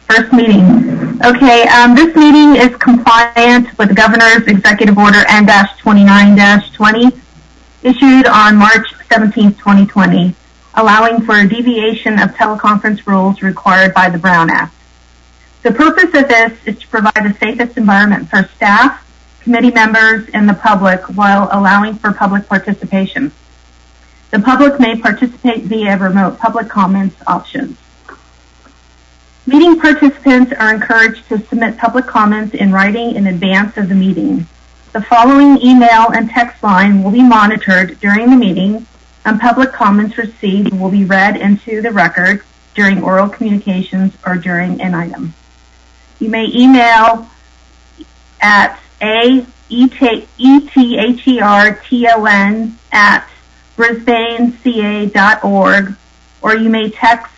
First meeting. Okay, this meeting is compliant with the Governor's Executive Order N-29-20 issued on March 17, 2020, allowing for a deviation of teleconference rules required by the Brown Act. The purpose of this is to provide the safest environment for staff, committee members, and the public while allowing for public participation. The public may participate via remote public comments options. Meeting participants are encouraged to submit public comments in writing in advance of the meeting. The following email and text line will be monitored during the meeting, and public comments received will be read into the record during oral communications or during an item. You may email at etherton@brisbaneca.org, or you may text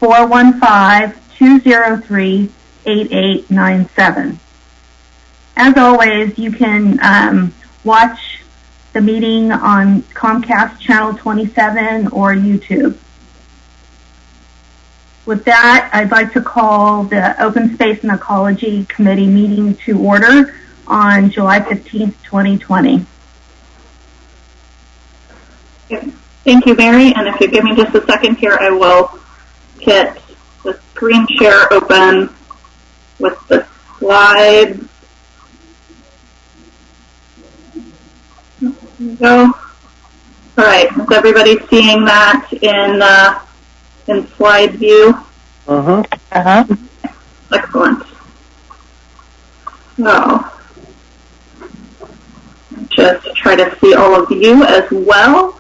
415-203-8897. As always, you can watch the meeting on Comcast Channel 27 or YouTube. With that, I'd like to call the Open Space and Ecology Committee meeting to order on July 15th, 2020. Thank you, Mary. And if you give me just a second here, I will get the screen share open with the slides. There we go. All right. Is everybody seeing that in slide view? Excellent. So, just try to see all of you as well.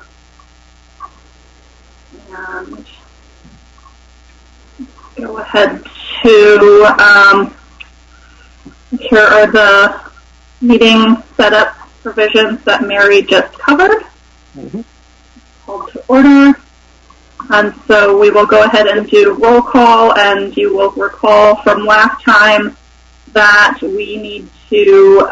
And go ahead to, here are the meeting setup provisions that Mary just covered. Called to order. And so we will go ahead and do roll call, and you will recall from last time that we need to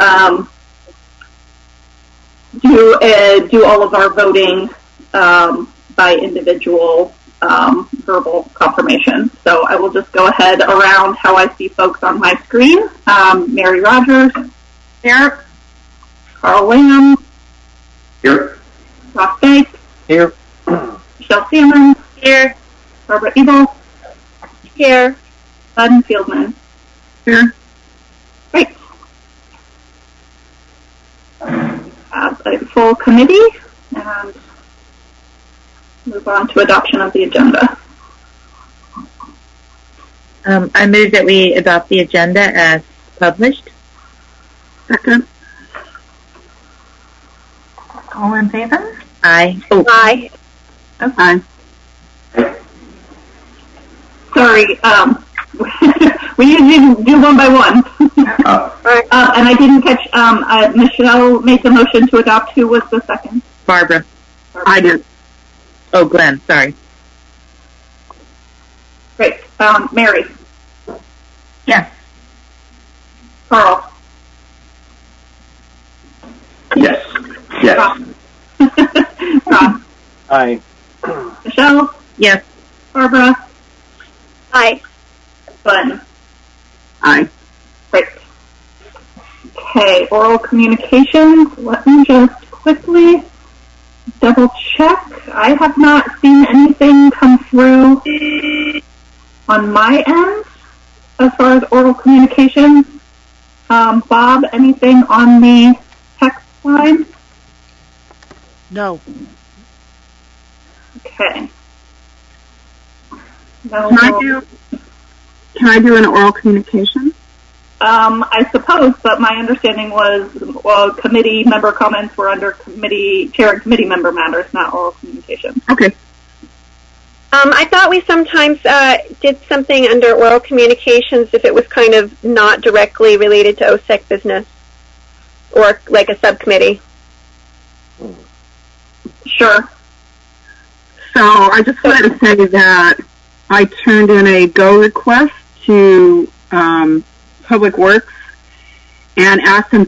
do all of our voting by individual verbal confirmation. So I will just go ahead around how I see folks on my screen. Mary Rogers. Here. Carl Lamb. Here. Ross Banks. Here. Michelle Salmon. Here. Barbara Ebel. Here. Bud Fieldman. Here. Great. Have a full committee and move on to adoption of the agenda. I move that we adopt the agenda as published. Second. All in favor? Aye. Oh. Aye. Okay. Sorry, we usually do one by one. And I didn't catch, Michelle made the motion to adopt. Who was the second? Barbara. I did. Oh, Glenn, sorry. Great. Mary. Yes. Carl. Yes. Yes. Rob. Aye. Michelle. Yes. Barbara. Aye. Glenn. Aye. Great. Okay, oral communications. Let me just quickly double check. I have not seen anything come through on my end as far as oral communications. Bob, anything on the text line? No. Okay. No. Can I do an oral communication? I suppose, but my understanding was, committee member comments were under chair and committee member matters, not oral communication. Okay. I thought we sometimes did something under oral communications if it was kind of not directly related to OSEC business or like a subcommittee. Sure. So I just wanted to say that I turned in a go request to Public Works and asked them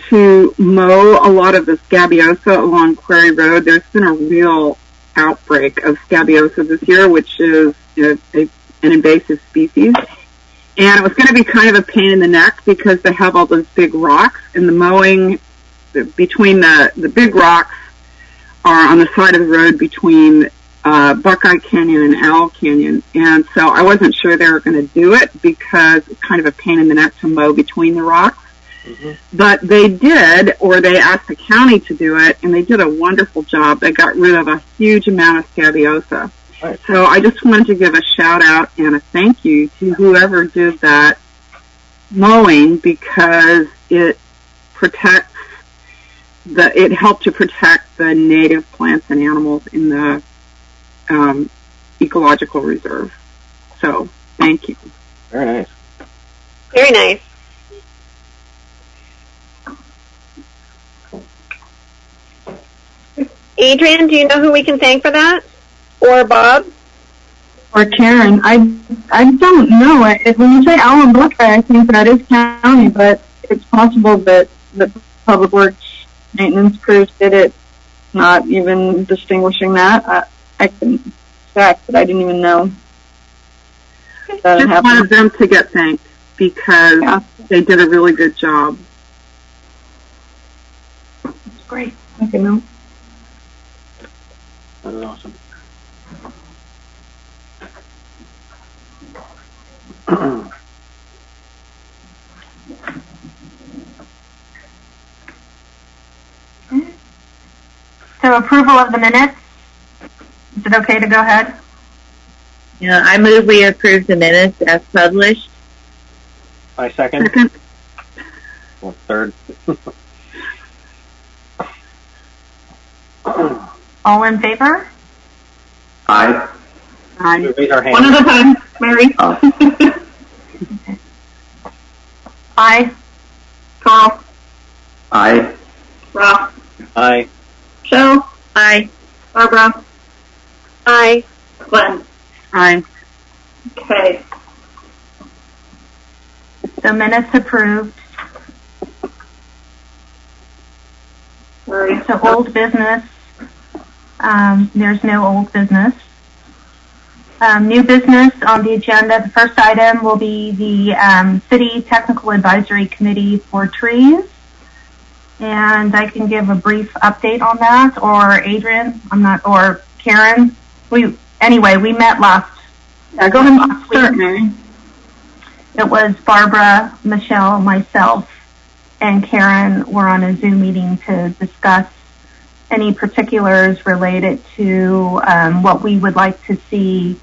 to mow a lot of the scabiosa along Quarry Road. There's been a real outbreak of scabiosa this year, which is an invasive species. And it was going to be kind of a pain in the neck because they have all those big rocks, and the mowing between the big rocks are on the side of the road between Buckeye Canyon and Owl Canyon. And so I wasn't sure they were going to do it because it's kind of a pain in the neck to mow between the rocks. Mm-hmm. But they did, or they asked the county to do it, and they did a wonderful job. They got rid of a huge amount of scabiosa. Right. So I just wanted to give a shout out and a thank you to whoever did that mowing, because it helped to protect the native plants and animals in the ecological reserve. So thank you. Very nice. Very nice. Adrian, do you know who we can thank for that? Or Bob? Or Karen? I don't know. When you say Alan Buckeye, I think that is county, but it's possible that the Public Works maintenance crews did it, not even distinguishing that. I couldn't check, but I didn't even know. Just wanted them to get thanked because they did a really good job. That's great. Okay, no. That was awesome. So approval of the minutes. Is it okay to go ahead? Yeah, I move we approve the minutes as published. I second. Well, third. All in favor? Aye. Aye. Raise our hand. One at a time, Mary. Okay. Aye. Carl. Aye. Ross. Aye. Joe. Aye. Barbara. Aye. Glenn. Aye. Okay. So minutes approved. Sorry. So old business. There's no old business. New business on the agenda. The first item will be the City Technical Advisory Committee for trees. And I can give a brief update on that, or Adrian, or Karen. We met last. Go ahead and start, Mary. It was Barbara, Michelle, myself, and Karen were on a Zoom meeting to discuss any particulars related to what we would like to see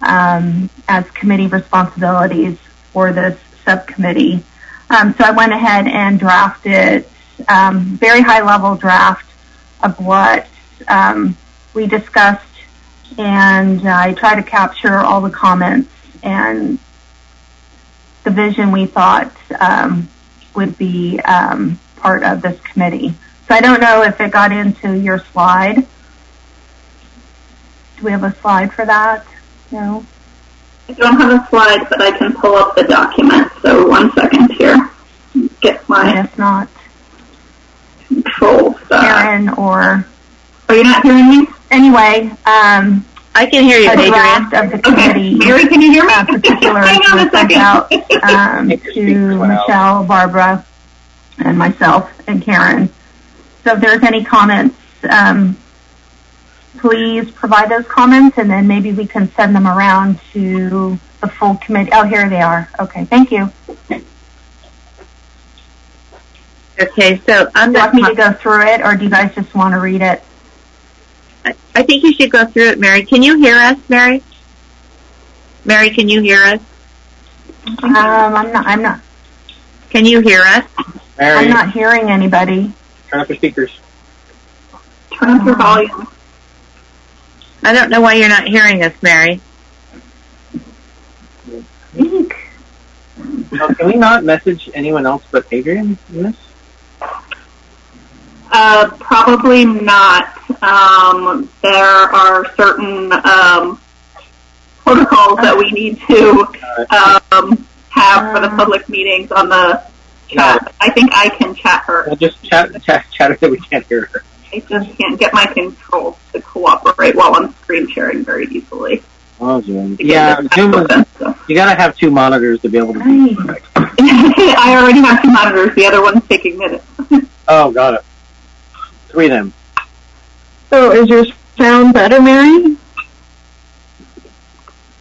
as committee responsibilities for this subcommittee. So I went ahead and drafted very high-level draft of what we discussed, and I try to capture all the comments and the vision we thought would be part of this committee. So I don't know if it got into your slide. Do we have a slide for that? No? I don't have a slide, but I can pull up the document. So 1 second here. Get my If not, control stuff. Karen or... Are you not hearing me? Anyway, I can hear you, a Adrian. draft of the committee. Okay. Mary, can you hear me? Particulars Hang on a were sent second. out to Michelle, Barbara, and myself, and Karen. So if there's any comments, please provide those comments, and then maybe we can send them around to the full committee. Oh, here they are. Okay, thank you. Okay, so Do you want me to go through it, or do you guys just want to read it? I think you should go through it, Mary. Can you hear us, Mary? Mary, can you hear us? I'm not. Can you hear us? Mary, I'm not hearing anybody. turn up your speakers. Turn up your volume. I don't know why you're not hearing us, Mary. Speak. Can we not message anyone else but Adrian in this? Probably not. There are certain protocols that we need to have for the public meetings on the chat. No. I think I can chat her. We'll just chat her that we can't hear her. I just can't get my controls to cooperate while I'm screen sharing very easily. Oh, Zoom. Yeah, Zoom is, you gotta have two monitors to be able to do it. I already have 2 monitors. The other one's taking minutes. Oh, got it. 3 then. So is your sound better, Mary?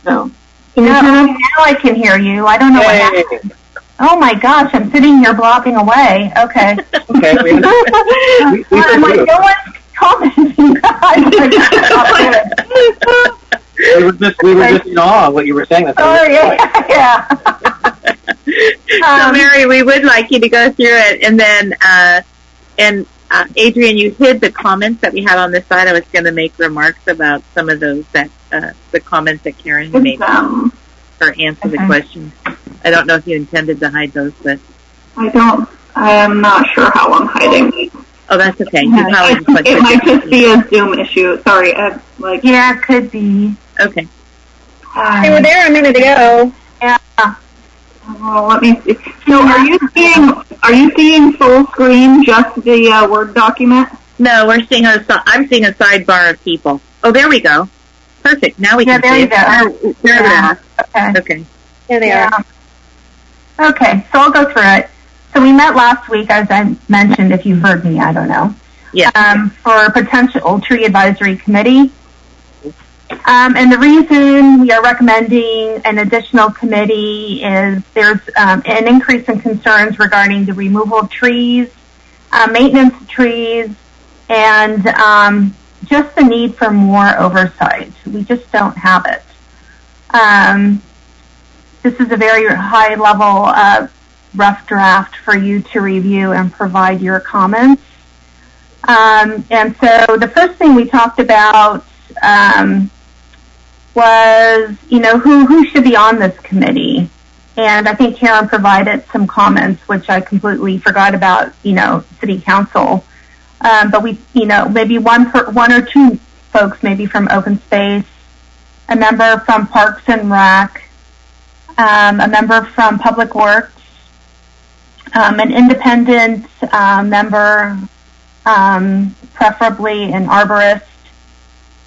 No. Now I can hear you. I don't know what happened. Oh my gosh, I'm sitting here blobbing away. Okay. Okay. I'm like, no one's commenting. We were just in awe of what you were saying. Oh, yeah. So, Mary, we would like you to go through it, and then, Adrian, you hid the comments that we had on this side. I was going to make remarks about some of those the comments that Karen made or answer the question. I don't know if you intended to hide those, but I am not sure how I'm hiding. Oh, that's okay. It might just be a Zoom issue. Sorry. Yeah, it could be. Okay. They were there a minute ago. Yeah. Well, let me see. So, are you seeing full screen, just the Word document? No, I'm seeing a sidebar of people. Oh, there we go. Perfect. Now we can see it. There they are. Okay. There they are. Okay, so I'll go through it. So we met last week, as I mentioned, if you heard me, I don't know. Yeah. For a potential tree advisory committee. And the reason we are recommending an additional committee is there's an increase in concerns regarding the removal of trees, maintenance of trees, and just the need for more oversight. We just don't have it. This is a very high-level rough draft for you to review and provide your comments. And so the first thing we talked about was, who should be on this committee. And I think Karen provided some comments, which I completely forgot about, city council. But we, maybe one or two folks, maybe from open space, a member from Parks and Rec, a member from Public Works, an independent member, preferably an arborist,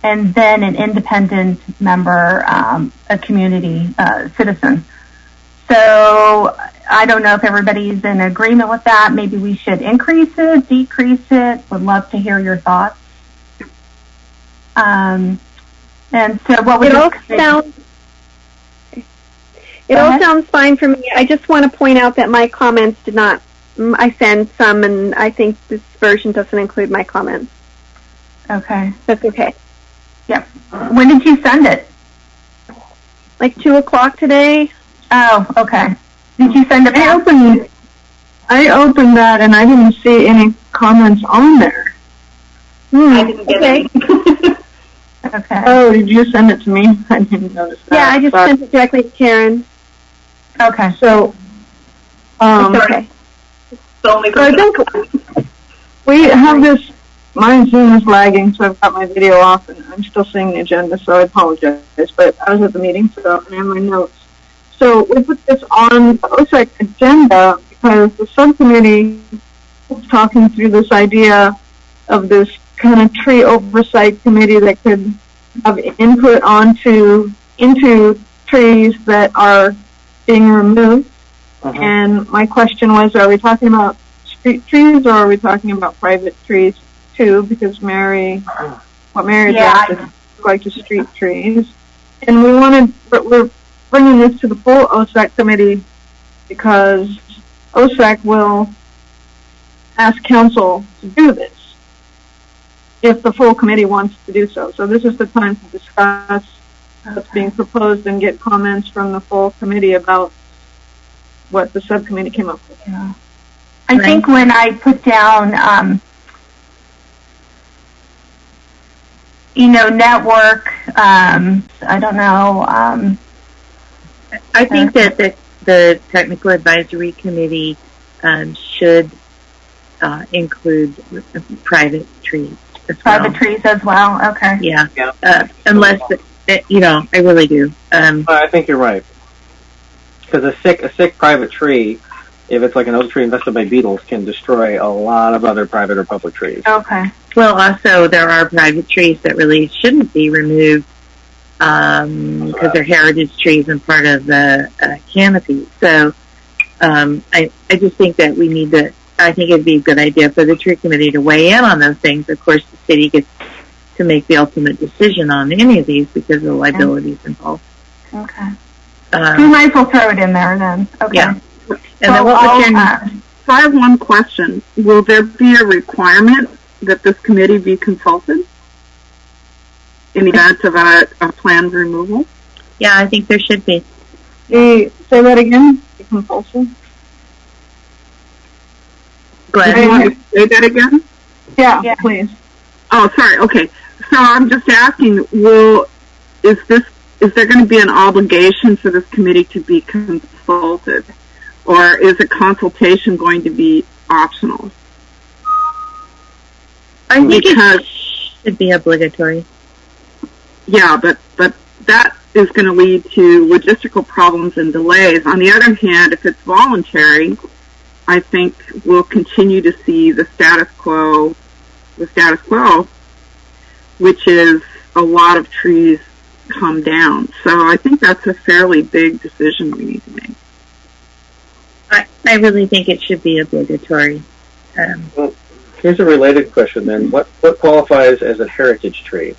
and then an independent member, a community citizen. So I don't know if everybody's in agreement with that. Maybe we should increase it, decrease it. Would love to hear your thoughts. And so what would It all sounds fine for me. I just want to point out that my comments did not, I sent some, and I think this version doesn't include my comments. Okay. That's okay. Yep. When did you send it? Like 2 o'clock today. Oh, okay. Did you send it? I opened that and I didn't see any comments on there. I didn't get any. Okay. Oh, did you send it to me? I didn't notice that. Yeah, I just sent it directly to Karen. Okay. So, It's okay. so I think we have this, my Zoom is lagging, so I've got my video off and I'm still seeing the agenda, so I apologize. But I was at the meeting, so I have my notes. So we put this on the OSEC agenda because the subcommittee was talking through this idea of this kind of tree oversight committee that could have input into trees that are being removed. And my question was, are we talking about street trees or are we talking about private trees too? Because Mary drafted like the street trees. And we're bringing this to the full OSEC committee because OSEC will ask council to do this if the full committee wants to do so. So this is the time to discuss what's being proposed and get comments from the full committee about what the subcommittee came up with. Yeah. I think when I put down, network, I don't know. I think that the technical advisory committee should include private trees as well. Private trees as well. Okay. Yeah. Unless I really do. I think you're right. Because a sick private tree, if it's like an oak tree infested by beetles, can destroy a lot of other private or public trees. Okay. Well, also there are private trees that really shouldn't be removed because they're heritage trees and part of the canopy. So I just think that we need to, I think it'd be a good idea for the tree committee to weigh in on those things. Of course, the city gets to make the ultimate decision on any of these because of the liabilities involved. Okay. We might as well throw it in there then. Okay. Yeah. And then what was your So I have one question. Will there be a requirement that this committee be consulted in the event of a planned removal? Yeah, I think there should be. Say that again, the compulsion? Go ahead. Do you want to say that again? Yeah, please. Oh, sorry. Okay. So I'm just asking, is there going to be an obligation for this committee to be consulted? Or is a consultation going to be optional? I think it should be obligatory. Yeah, but that is going to lead to logistical problems and delays. On the other hand, if it's voluntary, I think we'll continue to see the status quo, which is a lot of trees come down. So I think that's a fairly big decision we need to make. I really think it should be obligatory. Well, here's a related question then. What qualifies as a heritage tree?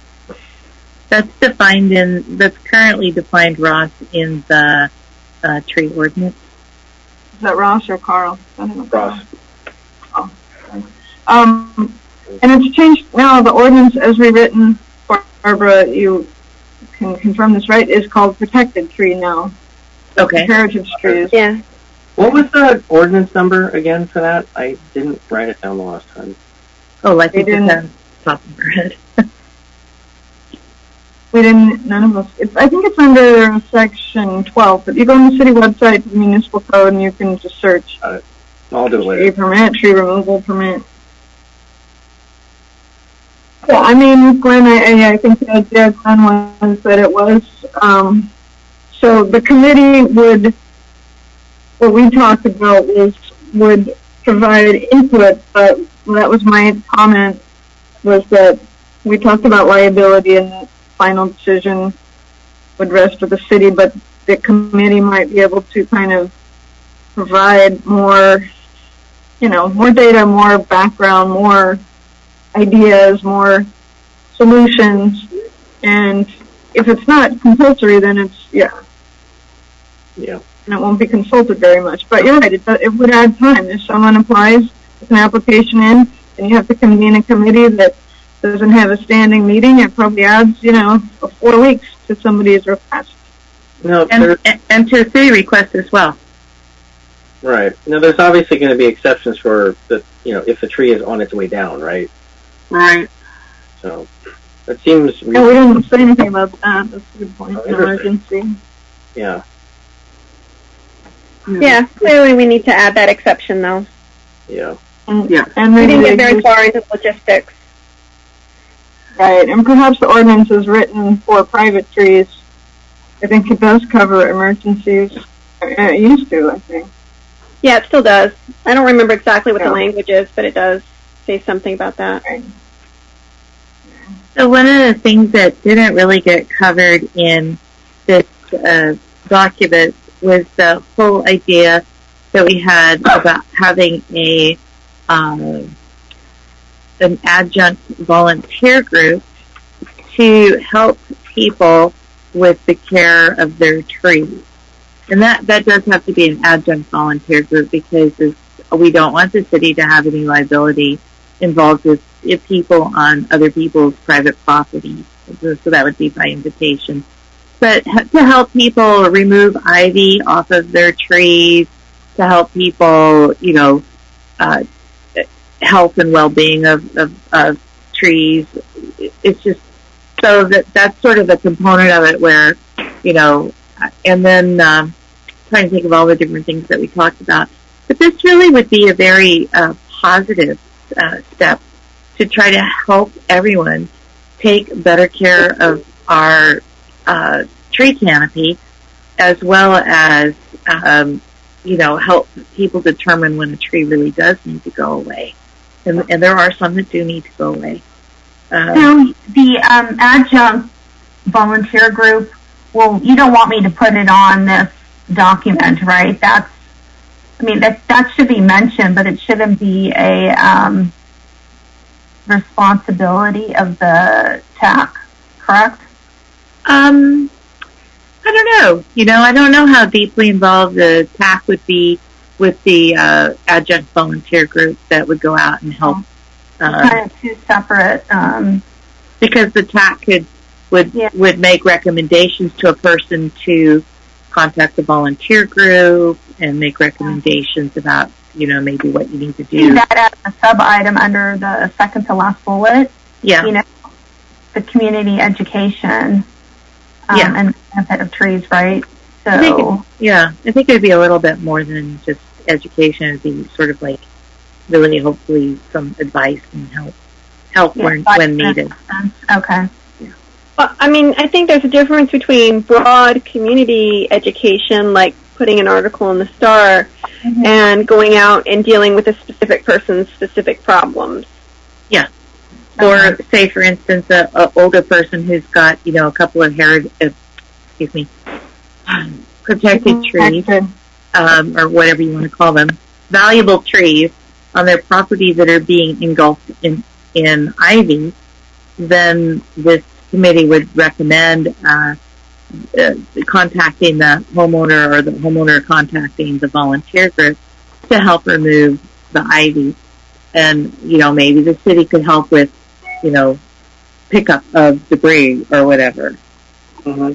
That's currently defined, Ross, in the tree ordinance. Is that Ross or Carl? Ross. Oh. And it's changed now. The ordinance as rewritten, Barbara, you can confirm this, right, is called protected tree now. Okay. Heritage trees. Yeah. What was the ordinance number again for that? I didn't write it down the last time. Oh, I think it's on the top of our head. We didn't, none of us, I think it's under section 12, but you go on the city website, the municipal code, and you can just search. I'll do it later. Tree permit, tree removal permit. Yeah, I mean, Glenn, I think the idea, Glenn, was that it was, so the committee would, what we talked about would provide input, but that was my comment, was that we talked about liability and the final decision would rest with the city, but the committee might be able to kind of provide more, more data, more background, more ideas, more solutions, and if it's not compulsory, then it's, Yeah. and it won't be consulted very much. But you're right, it would add time. If someone applies with an application in, and you have to convene a committee that doesn't have a standing meeting, it probably adds, 4 weeks to somebody's request. No, And to a city request as well. right. Now, there's obviously going to be exceptions for if the tree is on its way down, right? Right. So it seems. No, we didn't say anything about that. That's a good point. Oh, interesting. Emergency. Yeah. Yeah, clearly we need to add that exception, though. Yeah. And We maybe didn't get they very just- far into logistics. Right, and perhaps the ordinance is written for private trees. I think it does cover emergencies. It used to, I think. Yeah, it still does. I don't remember exactly what Yeah. the language is, but it does say something about that. Right. So one of the things that didn't really get covered in this document was the whole idea that we had about having an adjunct volunteer group to help people with the care of their trees. And that does have to be an adjunct volunteer group because we don't want the city to have any liability involved with people on other people's private property. So that would be by invitation. But to help people remove ivy off of their trees, to help people, health and well-being of trees, it's just so that's sort of a component of it where, and then trying to think of all the different things that we talked about. But this really would be a very positive step to try to help everyone take better care of our tree canopy, as well as, help people determine when a tree really does need to go away. And there are some that do need to go away. So the adjunct volunteer group, well, you don't want me to put it on this document, right? That should be mentioned, but it shouldn't be a responsibility of the TAC, correct? I don't know. I don't know how deeply involved the TAC would be with the adjunct volunteer group that would go out and help. Kind of two separate. Because the TAC would make recommendations to a person to contact the volunteer group and make recommendations about, maybe what you need to do. See that as a sub-item under the second to last bullet. Yeah. The community education and benefit of trees, right? So I think it'd be a little bit more than just education. It'd be sort of like really, hopefully, some advice and help when needed. Okay. Well, I think there's a difference between broad community education, like putting an article in the Star, and going out and dealing with a specific person's specific problems. Yeah. Or, say, for instance, an older person who's got, a couple of protected trees, or whatever you want to call them, valuable trees on their property that are being engulfed in ivy, then this committee would recommend contacting the homeowner, or the homeowner contacting the volunteer group to help remove the ivy. And, maybe the city could help with, pickup of debris or whatever. Mm-hmm.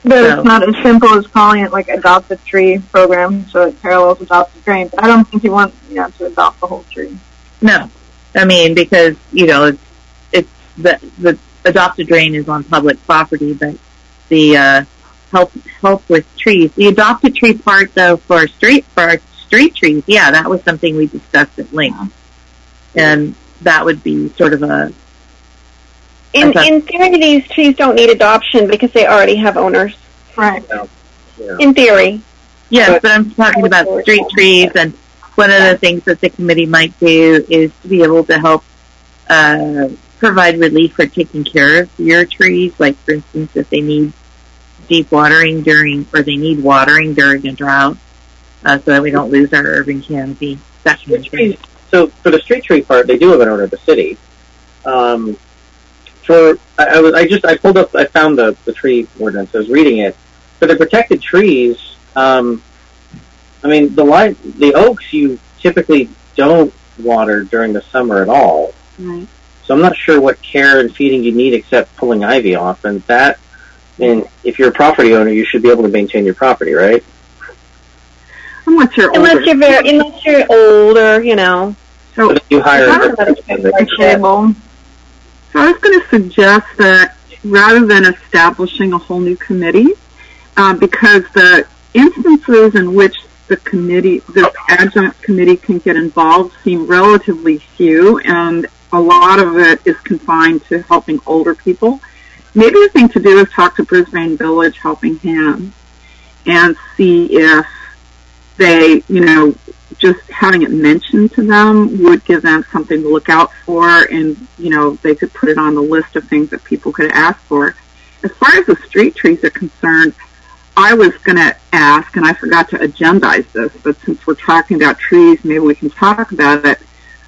But it's not as simple as calling it like Adopt a Tree program, so it parallels Adopt a Drain. But I don't think you want to adopt the whole tree. No. Because, it's the Adopt a Drain is on public property, but the help with trees. The Adopt a Tree part, though, for our street trees, that was something we discussed at length. And that would be sort of a... In theory, these trees don't need adoption because they already have owners. Right. Yeah. In theory. Yes, but I'm talking about street trees, and one of the things that the committee might do is to be able to help provide relief for taking care of your trees, like, for instance, if they need deep watering they need watering during a drought, so that we don't lose our urban canopy. That kind of thing. So for the street tree part, they do have an owner, the city. I found the tree ordinance. I was reading it. For the protected trees, the oaks you typically don't water during the summer at all. Right. So I'm not sure what care and feeding you need except pulling ivy off. And if you're a property owner, you should be able to maintain your property, right? Unless you're older. Unless you're older, So you hire So I was going to suggest that rather than establishing a whole new committee, because the instances in which this adjunct committee can get involved seem relatively few, and a lot of it is confined to helping older people. Maybe the thing to do is talk to Brisbane Village Helping Hands and see if they, just having it mentioned to them would give them something to look out for, and, they could put it on the list of things that people could ask for. As far as the street trees are concerned, I was going to ask, and I forgot to agendize this, but since we're talking about trees, maybe we can talk about it.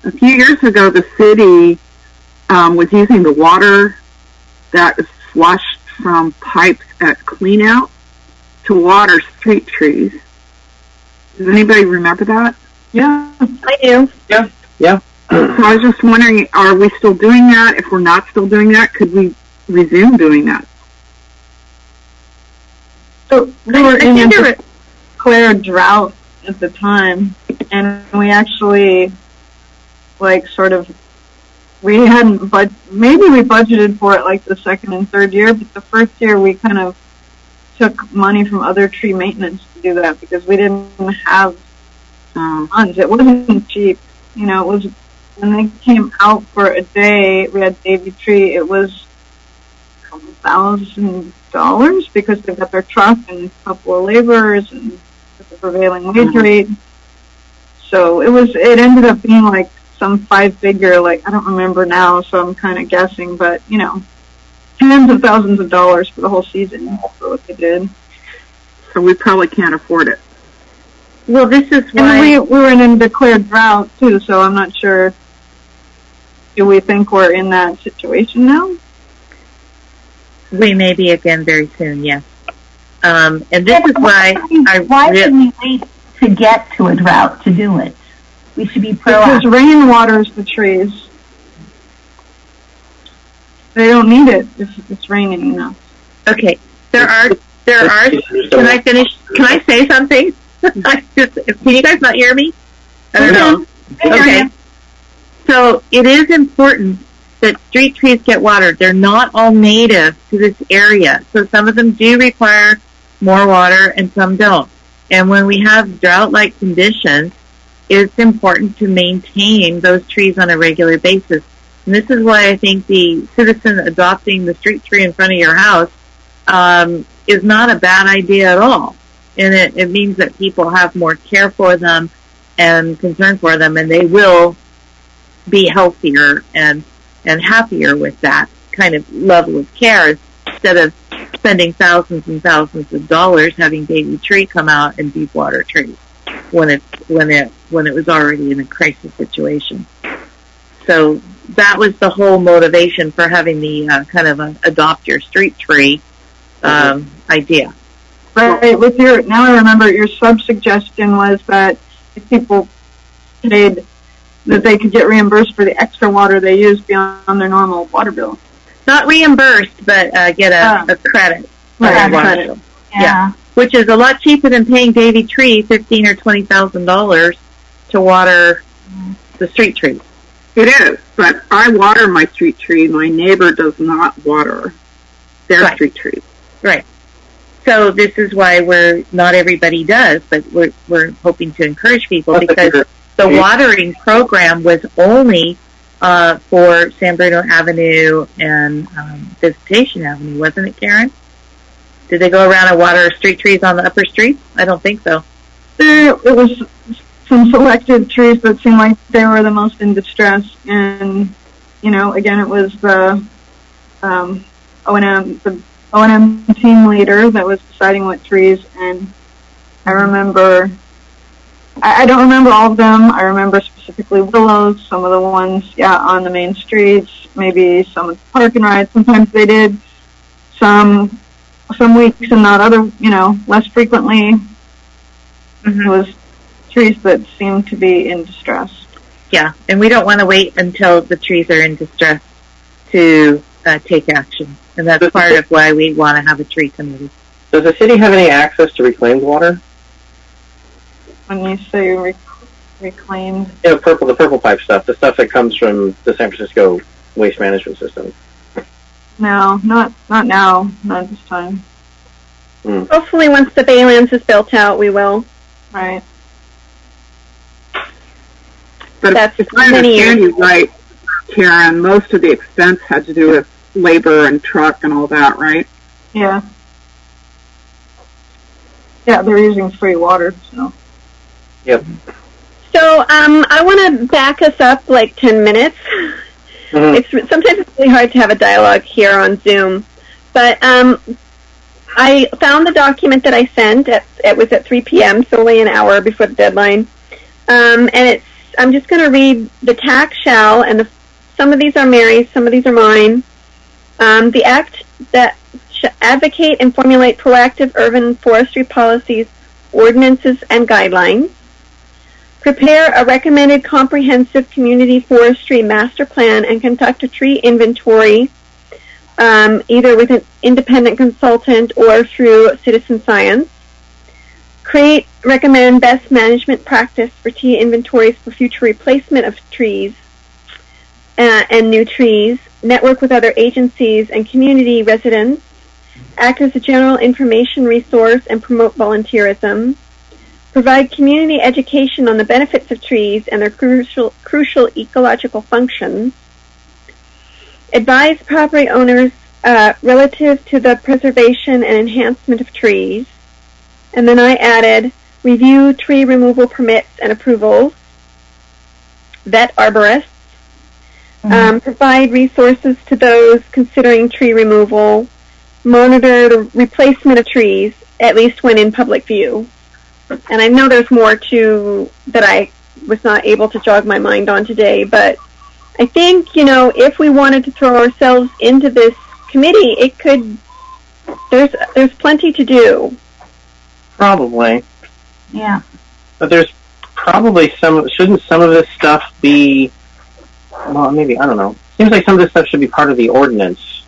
A few years ago, the city was using the water that is flushed from pipes at cleanout to water street trees. Does anybody remember that? Yeah. I do. Yeah. So I was just wondering, are we still doing that? If we're not still doing that, could we resume doing that? So we were in a declared drought at the time, and we actually, we hadn't, maybe we budgeted for it the second and third year, but the first year we kind of took money from other tree maintenance to do that because we didn't have funds. It wasn't cheap. It was, when they came out for a day, we had Davy Tree, it was $1,000 because they got their truck and a couple of laborers and the prevailing wage rate. So it ended up being some 5-figure, I don't remember now, so I'm kind of guessing, but, tens of thousands of dollars for the whole season for what they did. So we probably can't afford it. Well, this is why... And we were in a declared drought, too, so I'm not sure. Do we think we're in that situation now? We may be again very soon, yes. And this is why... Why should we wait to get to a drought to do it? We should be proactive. Because rain waters the trees. They don't need it if it's raining enough. Okay, there are, can I finish? Can I say something? Can you guys not hear me? I don't know. Okay. So it is important that street trees get watered. They're not all native to this area. So some of them do require more water and some don't. And when we have drought-like conditions, it's important to maintain those trees on a regular basis. And this is why I think the citizen adopting the street tree in front of your house is not a bad idea at all. And it means that people have more care for them and concern for them, and they will be healthier and happier with that kind of level of care instead of spending thousands and thousands of dollars having baby tree come out and deep water trees when it was already in a crisis situation. So that was the whole motivation for having the kind of adopt your street tree idea. Right. Now I remember your suggestion was that if people paid, that they could get reimbursed for the extra water they use beyond their normal water bill. Not reimbursed, but get a credit. Right, water bill. Yeah. Which is a lot cheaper than paying baby tree $15,000 or $20,000 to water the street trees. It is, but I water my street tree. My neighbor does not water their street trees. Right. So this is why not everybody does, but we're hoping to encourage people because the watering program was only for San Bruno Avenue and Visitation Avenue, wasn't it, Karen? Did they go around and water street trees on the upper streets? I don't think so. It was some selected trees that seemed like they were the most in distress, and again, it was the O&M team leader that was deciding what trees, and I remember, I don't remember all of them. I remember specifically willows, some of the ones, on the main streets, maybe some of the park and rides. Sometimes they did some weeks and not other, less frequently. Mm-hmm. It was trees that seemed to be in distress. Yeah, and we don't want to wait until the trees are in distress to take action. And that's part of why we want to have a tree committee. Does the city have any access to reclaimed water? When you say reclaimed? The purple pipe stuff, the stuff that comes from the San Francisco waste management system. No, not now, not this time. Hopefully once the Baylands is built out, we will. Right. But that's if I understand you right, Karen, most of the expense had to do with labor and truck and all that, right? Yeah. Yeah, they're using free water, so. Yep. So I want to back us up like 10 minutes. Mm-hmm. Sometimes it's really hard to have a dialogue here on Zoom, but I found the document that I sent. It was at 3 p.m., so only an hour before the deadline. And I'm just going to read the tax shall, and some of these are Mary's, some of these are mine. The act that advocate and formulate proactive urban forestry policies, ordinances, and guidelines. Prepare a recommended comprehensive community forestry master plan and conduct a tree inventory, either with an independent consultant or through citizen science. Recommend best management practice for tree inventories for future replacement of trees and new trees. Network with other agencies and community residents. Act as a general information resource and promote volunteerism. Provide community education on the benefits of trees and their crucial ecological functions. Advise property owners relative to the preservation and enhancement of trees. And then I added, review tree removal permits and approvals. Vet arborists. provide resources to those considering tree removal, monitor the replacement of trees, at least when in public view. And I know there's more too that I was not able to jog my mind on today, but I think, if we wanted to throw ourselves into this committee, it could, there's plenty to do. Probably. Yeah. But there's probably shouldn't some of this stuff be, well, maybe, I don't know. Seems like some of this stuff should be part of the ordinance.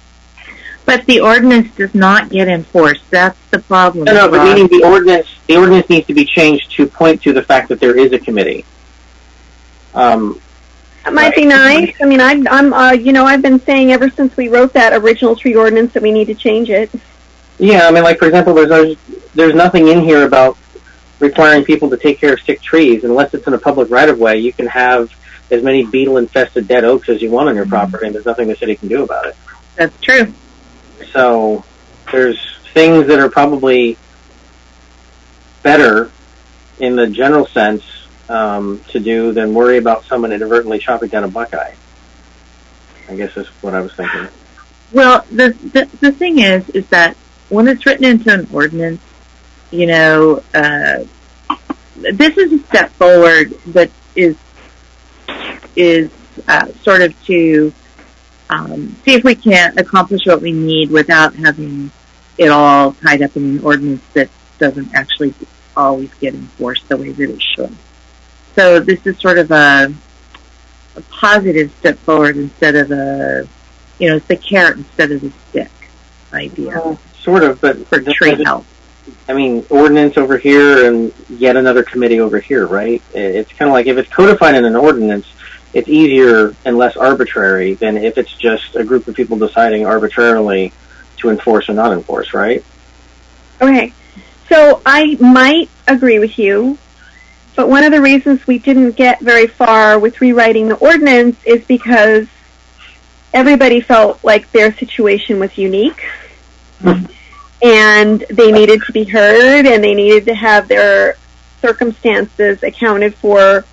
But the ordinance does not get enforced. That's the problem. No, but meaning the ordinance needs to be changed to point to the fact that there is a committee. That might be nice. I mean, I've been saying ever since we wrote that original tree ordinance that we need to change it. Yeah, I mean, like, for example, there's nothing in here about requiring people to take care of sick trees. Unless it's in a public right-of-way, you can have as many beetle-infested dead oaks as you want on your property, and there's nothing the city can do about it. That's true. So there's things that are probably better in the general sense to do than worry about someone inadvertently chopping down a buckeye. I guess is what I was thinking. Well, the thing is that when it's written into an ordinance, this is a step forward that is sort of to see if we can accomplish what we need without having it all tied up in an ordinance that doesn't actually always get enforced the way that it should. So this is sort of a positive step forward instead of it's the carrot instead of the stick idea. Sort of, but for tree health. I mean, ordinance over here and yet another committee over here, right? It's kind of like if it's codified in an ordinance, it's easier and less arbitrary than if it's just a group of people deciding arbitrarily to enforce or not enforce, right? Okay. So I might agree with you, but one of the reasons we didn't get very far with rewriting the ordinance is because everybody felt like their situation was unique. And they needed to be heard, and they needed to have their circumstances accounted for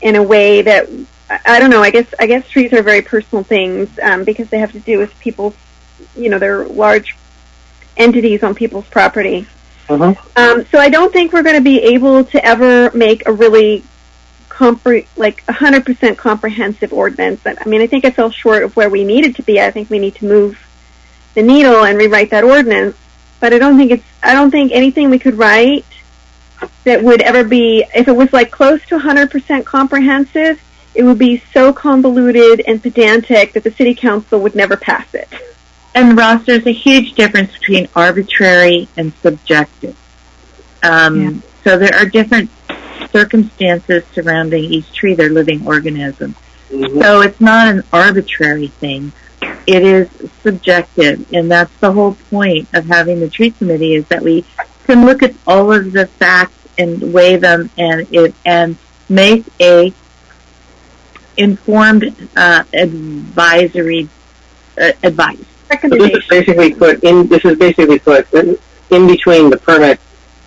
in a way that, I don't know, I guess trees are very personal things because they have to do with people's, they're large entities on people's property. Uh-huh. So I don't think we're going to be able to ever make a really 100% comprehensive ordinance. I mean, I think I fell short of where we needed to be. I think we need to move the needle and rewrite that ordinance. But I don't think anything we could write that would ever be, if it was close to 100% comprehensive, it would be so convoluted and pedantic that the city council would never pass it. And Ross, there's a huge difference between arbitrary and subjective. So there are different circumstances surrounding each tree, their living organism. Mm-hmm. So it's not an arbitrary thing. It is subjective, and that's the whole point of having the tree committee, is that we can look at all of the facts and weigh them and make a informed advisory advice. So this is basically put in between the permit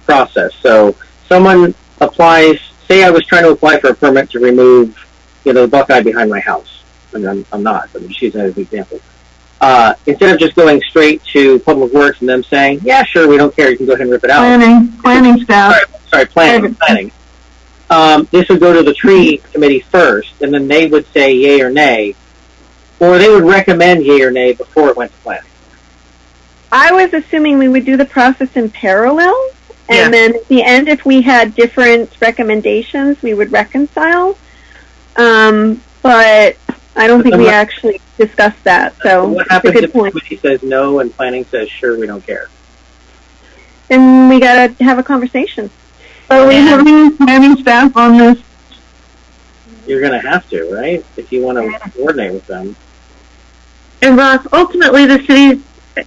process. So someone applies. Say I was trying to apply for a permit to remove, the buckeye behind my house. I mean, I'm not, but she's an example. Instead of just going straight to Public Works and them saying, yeah, sure, we don't care, you can go ahead and rip it out. Planning staff. Planning. This would go to the tree committee first, and then they would say yay or nay, or they would recommend yay or nay before it went to planning. I was assuming we would do the process in parallel, and then at the end, if we had different recommendations, we would reconcile. But I don't think we actually discussed that, so what happens if the committee says no and planning says sure, we don't care? Then we got to have a conversation. Are we having planning staff on this? You're going to have to, right? If you want to coordinate with them. And Ross, ultimately the city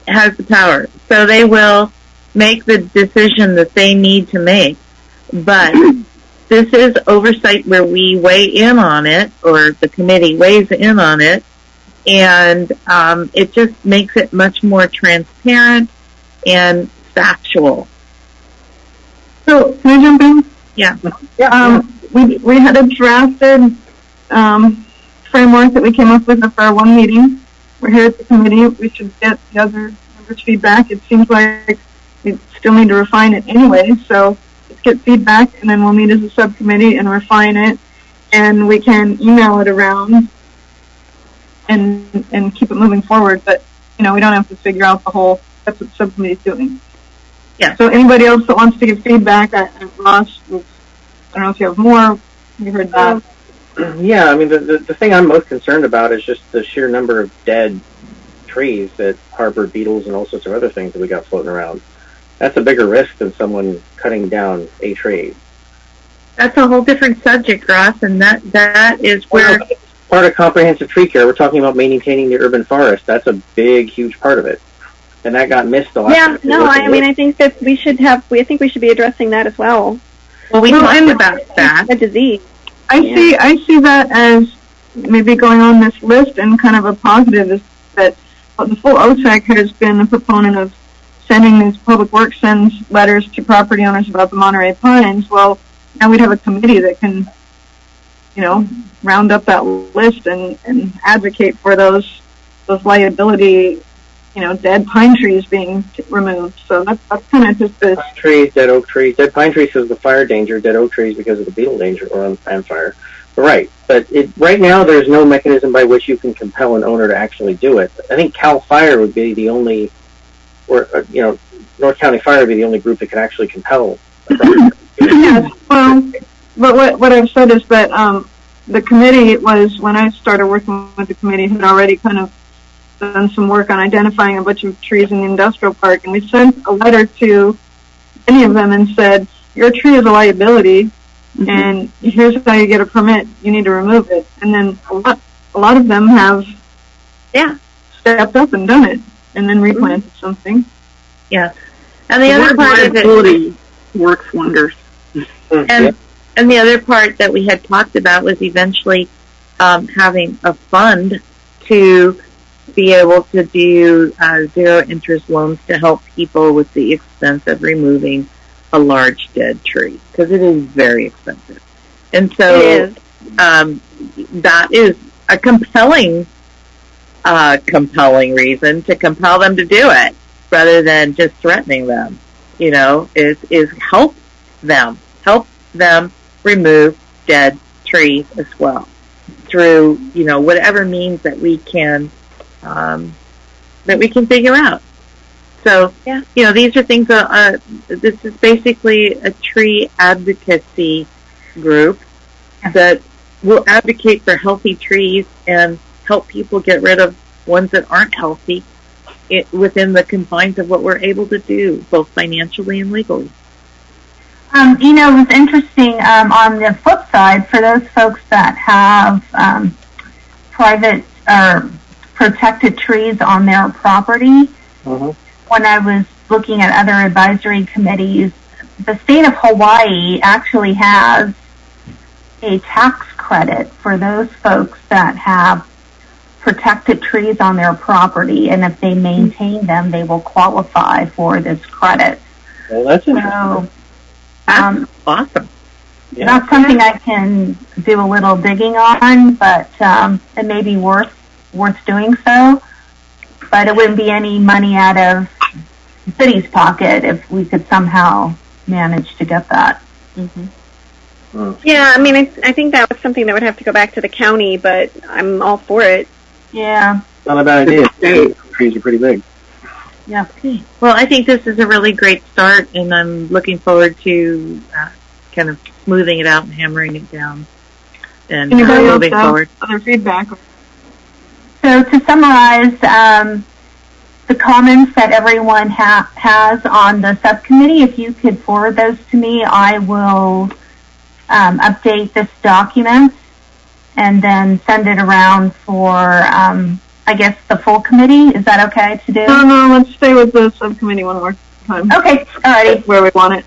has the power, so they will make the decision that they need to make. But this is oversight where we weigh in on it, or the committee weighs in on it, and it just makes it much more transparent and factual. So, can I jump in? Yeah. We had a drafted framework that we came up with for our one meeting. We're here at the committee. We should get the other members' feedback. It seems like we still need to refine it anyway, so let's get feedback, and then we'll meet as a subcommittee and refine it, and we can email it around and keep it moving forward. But, we don't have to figure out the whole, that's what the subcommittee is doing. Yeah. So anybody else that wants to give feedback, Ross, I don't know if you have more. You heard that. Yeah, I mean, the thing I'm most concerned about is just the sheer number of dead trees that harbor beetles and all sorts of other things that we got floating around. That's a bigger risk than someone cutting down a tree. That's a whole different subject, Ross, and that is where... Part of comprehensive tree care, we're talking about maintaining the urban forest. That's a big, huge part of it. And that got missed a lot. Yeah, no, I mean, I think that we should be addressing that as well. Well, we talked about that. A disease. I see that as maybe going on this list, and kind of a positive is that the full OSEC has been a proponent of sending these public works sends letters to property owners about the Monterey Pines. Well, now we'd have a committee that can, round up that list and advocate for those liability, dead pine trees being removed. So that's kind of just this. Pine trees, dead oak trees. Dead pine trees because of the fire danger. Dead oak trees because of the beetle danger or on fire. Right. But right now there's no mechanism by which you can compel an owner to actually do it. I think CAL FIRE would be the only, or North County Fire would be the only group that can actually compel. Yes. Well, but what I've said is that the committee was, when I started working with the committee, had already kind of done some work on identifying a bunch of trees in the industrial park, and we sent a letter to any of them and said, your tree is a liability, and here's how you get a permit. You need to remove it. And then a lot of them have stepped up and done it, and then replanted something. Yeah. And the other part of it works wonders. And the other part that we had talked about was eventually having a fund to be able to do zero interest loans to help people with the expense of removing a large dead tree, because it is very expensive. And so that is a compelling reason to compel them to do it rather than just threatening them. Is help them remove dead trees as well through whatever means that we can figure out. So these are things. This is basically a tree advocacy group that will advocate for healthy trees and help people get rid of ones that aren't healthy within the confines of what we're able to do, both financially and legally. It was interesting, on the flip side, for those folks that have private or protected trees on their property, when I was looking at other advisory committees, the state of Hawaii actually has a tax credit for those folks that have protected trees on their property, and if they maintain them, they will qualify for this credit. Well, that's interesting. So, that's awesome. Yeah. That's something I can do a little digging on, but it may be worth doing so. But it wouldn't be any money out of the city's pocket if we could somehow manage to get that. Yeah, I mean, I think that was something that would have to go back to the county, but I'm all for it. Yeah. Not a bad idea. Trees are pretty big. Yeah. Well, I think this is a really great start, and I'm looking forward to kind of smoothing it out and hammering it down and moving forward. Other feedback? So to summarize, the comments that everyone has on the subcommittee, if you could forward those to me, I will update this document and then send it around for I guess the full committee. Is that okay to do? No, let's stay with the subcommittee one more time. Okay, all righty. Where we want it.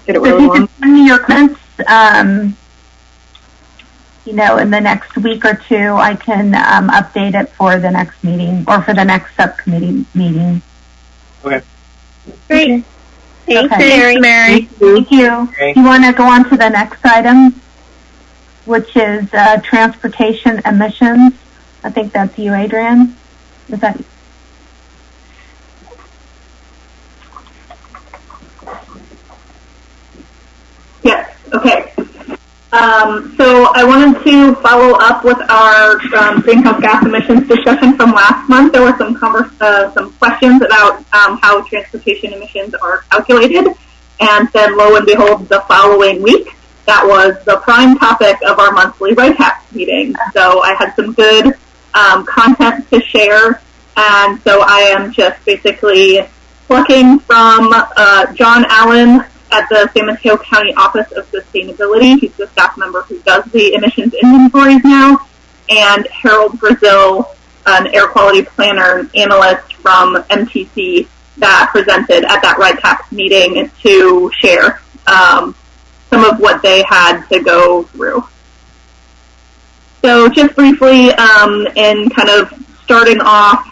Get it where so we want it. Send me your comments, in the next week or two, I can update it for the next meeting or for the next subcommittee meeting. Okay. Great. Okay. Thanks, Okay. Mary. Thank you. Okay. You want to go on to the next item? which is transportation emissions. I think that's you, Adrian. Is that you? Yes, okay. So I wanted to follow up with our greenhouse gas emissions discussion from last month. There were some questions about how transportation emissions are calculated, and then lo and behold, the following week, that was the prime topic of our monthly RITAC meeting. So I had some good content to share, and so I am just basically plucking from John Allen at the San Mateo County Office of Sustainability. He's the staff member who does the emissions inventories now, and Harold Brazil, an air quality planner and analyst from MTC that presented at that RITAC meeting to share some of what they had to go through. So just briefly, in kind of starting off,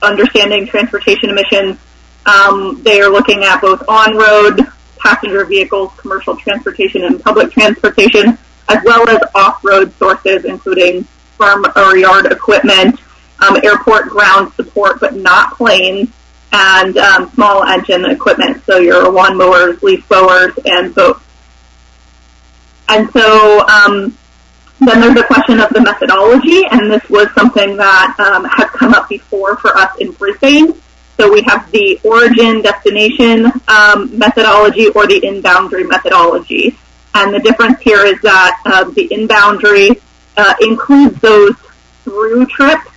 understanding transportation emissions, they are looking at both on-road passenger vehicles, commercial transportation, and public transportation, as well as off-road sources, including farm or yard equipment, airport ground support, but not planes, and small engine equipment, so your lawnmowers, leaf blowers, and boats. And so then there's a question of the methodology, and this was something that has come up before for us in Brisbane. So we have the origin-destination methodology or the in-boundary methodology. And the difference here is that the in-boundary includes those through trips.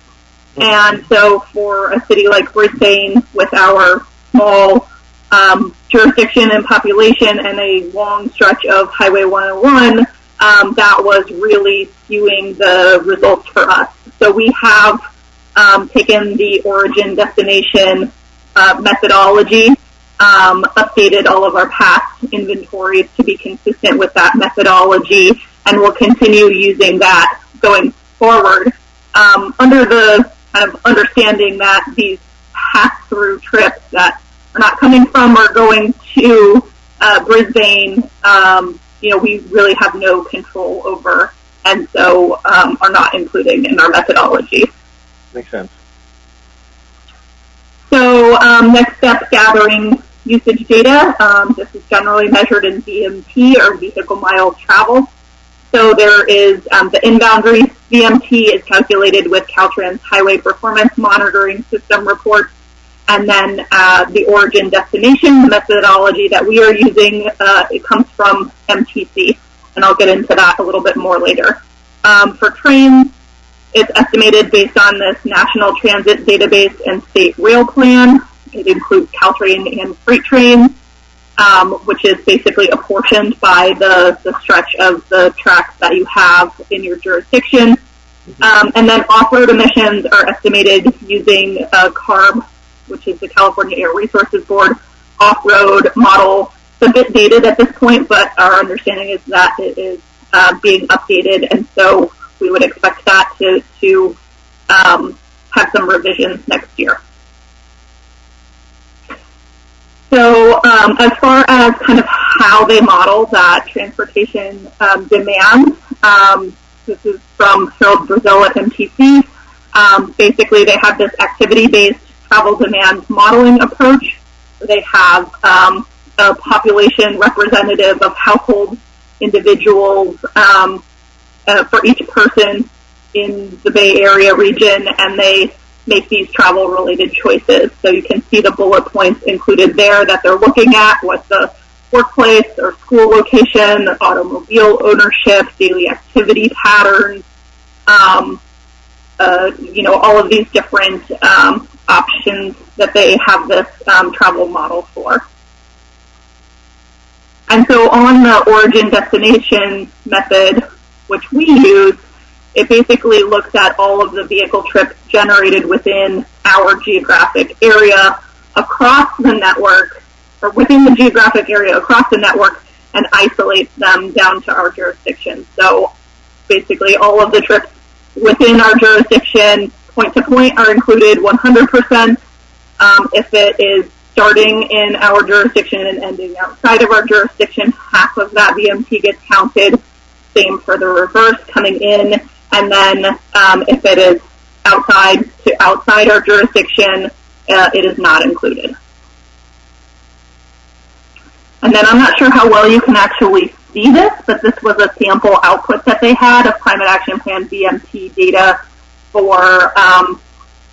And so for a city like Brisbane, with our small jurisdiction and population and a long stretch of Highway 101, that was really skewing the results for us. So we have taken the origin-destination methodology, updated all of our past inventories to be consistent with that methodology, and we'll continue using that going forward, under the kind of understanding that these pass-through trips that are not coming from or going to Brisbane, we really have no control over, and so are not including in our methodology. Makes sense. So next step, gathering usage data. This is generally measured in VMT, or vehicle miles traveled. So there is the in-boundary VMT is calculated with Caltrans Highway Performance Monitoring System reports, and then the origin-destination methodology that we are using, it comes from MTC, and I'll get into that a little bit more later. For trains, it's estimated based on this National Transit Database and State Rail Plan. It includes Caltrain and freight trains, which is basically apportioned by the stretch of the tracks that you have in your jurisdiction. And then off-road emissions are estimated using CARB, which is the California Air Resources Board off-road model. It's a bit dated at this point, but our understanding is that it is being updated, and so we would expect that to have some revisions next year. So as far as kind of how they model that transportation demand, this is from Harold Brazil at MTC. Basically, they have this activity-based travel demand modeling approach. They have a population representative of household individuals for each person in the Bay Area region, and they make these travel-related choices. So you can see the bullet points included there that they're looking at, what the workplace or school location, automobile ownership, daily activity patterns, all of these different options that they have this travel model for. And so on the origin-destination method, which we use, it basically looks at all of the vehicle trips generated within our geographic area across the network, or within the geographic area across the network, and isolates them down to our jurisdiction. So basically all of the trips within our jurisdiction, point to point, are included 100%. If it is starting in our jurisdiction and ending outside of our jurisdiction, half of that VMT gets counted. same for the reverse coming in, and then if it is outside our jurisdiction, it is not included. And then I'm not sure how well you can actually see this, but this was a sample output that they had of Climate Action Plan VMT data for,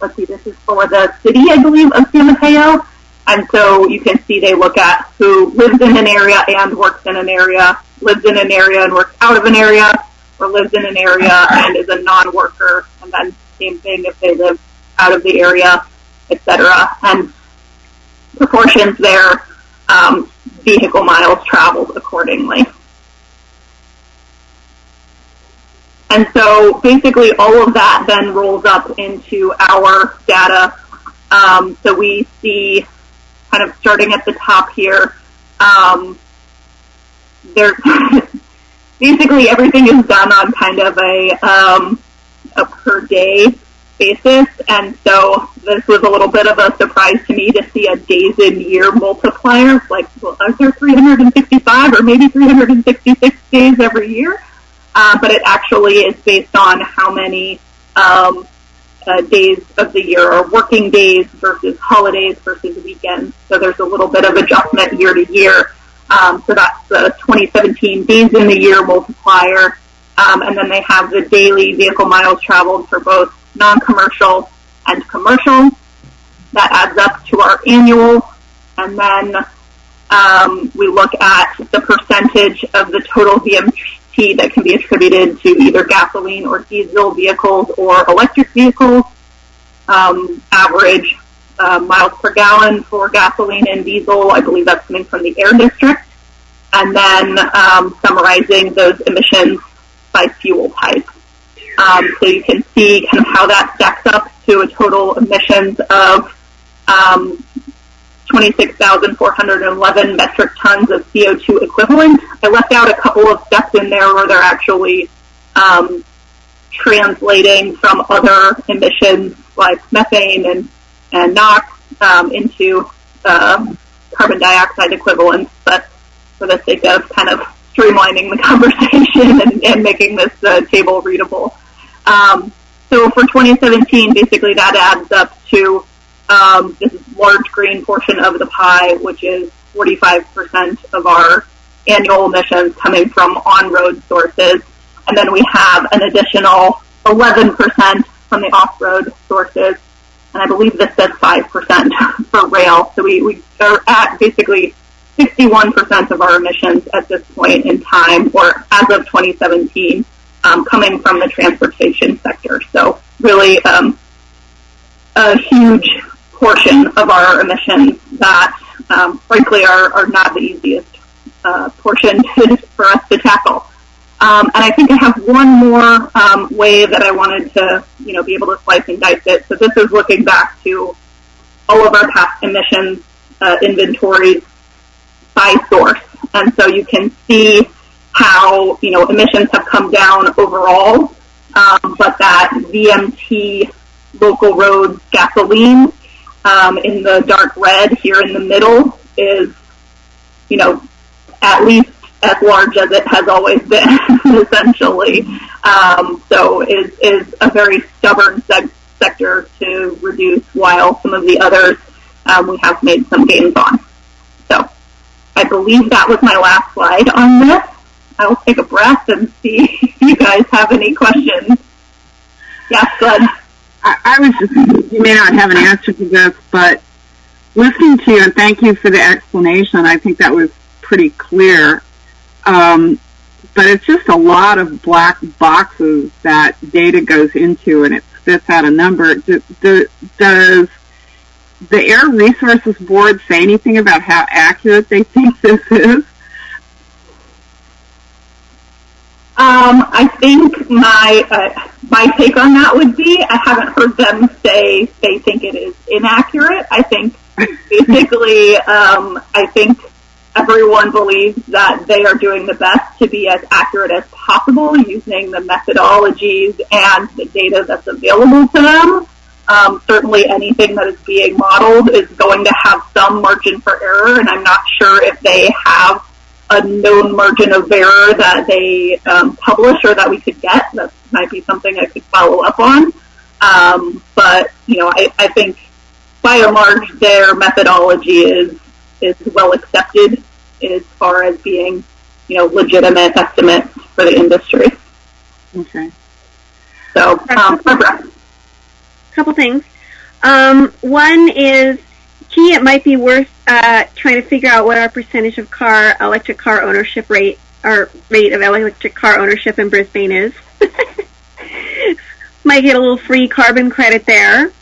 let's see, this is for the city, I believe, of San Mateo. And so you can see they look at who lives in an area and works in an area, lives in an area and works out of an area, or lives in an area and is a non-worker, and then same thing if they live out of the area, etc. And proportions there, vehicle miles traveled accordingly. And so basically all of that then rolls up into our data. So we see, kind of starting at the top here, there basically everything is done on kind of a per day basis, and so this was a little bit of a surprise to me to see a days in year multiplier. Like, well, are there 365 or maybe 366 days every year? But it actually is based on how many days of the year are working days versus holidays versus weekends. So there's a little bit of adjustment year to year. So that's the 2017 days in the year multiplier. And then they have the daily vehicle miles traveled for both non-commercial and commercial. That adds up to our annual. And then we look at the percentage of the total VMT that can be attributed to either gasoline or diesel vehicles or electric vehicles. Average miles per gallon for gasoline and diesel, I believe that's coming from the Air District. And then summarizing those emissions by fuel type. So you can see kind of how that stacks up to a total emissions of 26,411 metric tons of CO2 equivalent. I left out a couple of steps in there where they're actually translating from other emissions like methane and NOx into carbon dioxide equivalents, but for the sake of kind of streamlining the conversation and making this table readable. So for 2017, basically that adds up to this large green portion of the pie, which is 45% of our annual emissions coming from on-road sources. And then we have an additional 11% from the off-road sources. And I believe this says 5% for rail. So we are at basically 61% of our emissions at this point in time, or as of 2017, coming from the transportation sector. So really a huge portion of our emissions that, frankly, are not the easiest portion for us to tackle. And I think I have one more way that I wanted to, be able to slice and dice it. So this is looking back to all of our past emissions inventories by source. And so you can see how, emissions have come down overall, but that VMT local road gasoline in the dark red here in the middle is, at least as large as it has always been, essentially. So is a very stubborn sector to reduce, while some of the others we have made some gains on. So I believe that was my last slide on this. I will take a breath and see if you guys have any questions. Yes, good. I was just, you may not have an answer to this, but listening to you, and thank you for the explanation, I think that was pretty clear. But it's just a lot of black boxes that data goes into, and it spits out a number. Does the Air Resources Board say anything about how accurate they think this is? I think my take on that would be, I haven't heard them say they think it is inaccurate. I think basically, I think everyone believes that they are doing the best to be as accurate as possible using the methodologies and the data that's available to them. Certainly anything that is being modeled is going to have some margin for error, and I'm not sure if they have a known margin of error that they publish or that we could get. That might be something I could follow up on. But, you know, I think by and large their methodology is well accepted as far as being, you know, legitimate estimates for the industry. Okay. So, Barbara. Couple things. One is, gee, it might be worth trying to figure out what our percentage of electric car ownership rate, or rate of electric car ownership in Brisbane is. Might get a little free carbon credit there.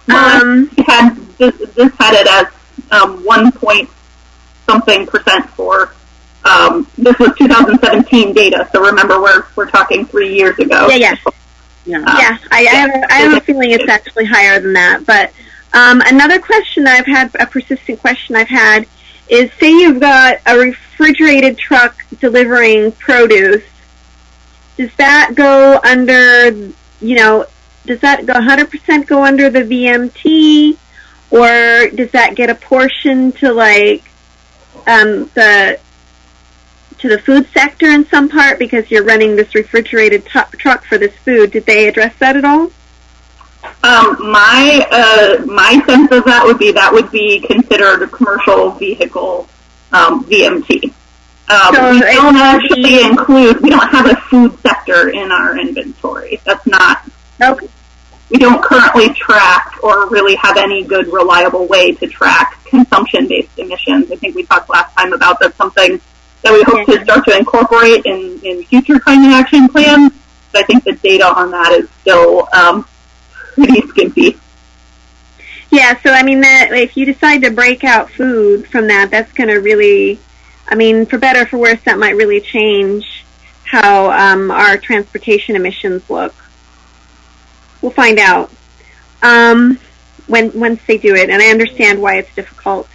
This had it as 1 point something percent for. This was 2017 data, so remember we're talking 3 years ago. Yeah. I have a feeling it's actually higher than that. But another question that I've had, a persistent question I've had, is say you've got a refrigerated truck delivering produce. Does that go under, you know, does that go 100% go under the VMT, or does that get a portion to like to the food sector in some part because you're running this refrigerated truck for this food? Did they address that at all? My sense of that would be considered a commercial vehicle VMT. So we don't actually include. We don't have a food sector in our inventory. That's not. Okay. We don't currently track or really have any good, reliable way to track consumption-based emissions. I think we talked last time about that's something that we hope to start to incorporate in future climate action plans. But I think the data on that is still pretty skimpy. Yeah, so I mean, if you decide to break out food from that, that's going to really, I mean, for better or for worse, that might really change how our transportation emissions look. We'll find out once they do it, and I understand why it's difficult.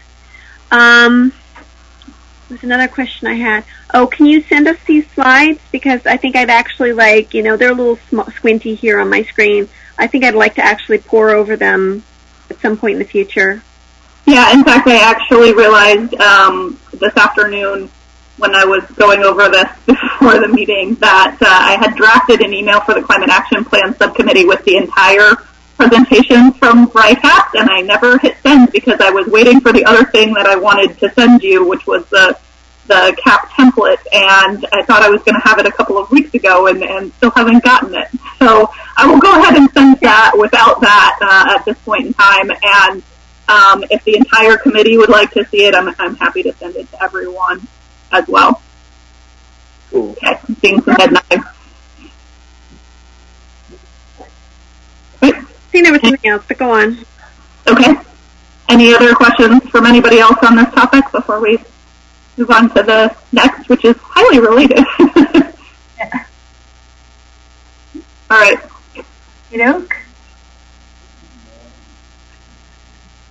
There's another question I had. Oh, can you send us these slides? Because I think I'd actually like, you know, they're a little squinty here on my screen. I think I'd like to actually pore over them at some point in the future. Yeah, in fact, I actually realized this afternoon when I was going over this before the meeting that I had drafted an email for the Climate Action Plan Subcommittee with the entire presentation from RICAP, and I never hit send because I was waiting for the other thing that I wanted to send you, which was the CAP template, and I thought I was going to have it a couple of weeks ago and still haven't gotten it. So I will go ahead and send that without that at this point in time, and if the entire committee would like to see it, I'm happy to send it to everyone as well. Cool. Okay, I'm seeing some head nodding. I think there was something else, but go on. Okay. Any other questions from anybody else on this topic before we move on to the next, which is highly related? Yeah. All right. Okey-doke.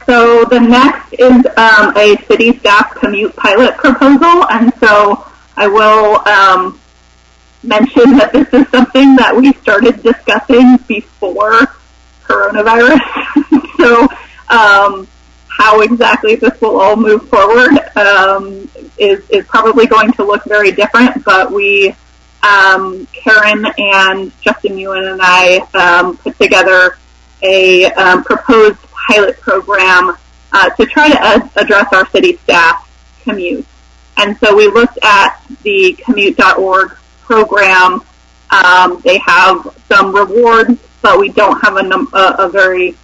So the next is a city staff commute pilot proposal, and so I will mention that this is something that we started discussing before coronavirus. So how exactly this will all move forward is probably going to look very different, but we, Karen and Justin Ewan and I put together a proposed pilot program to try to address our city staff commute. And so we looked at the commute.org program. They have some rewards, but we don't have a very,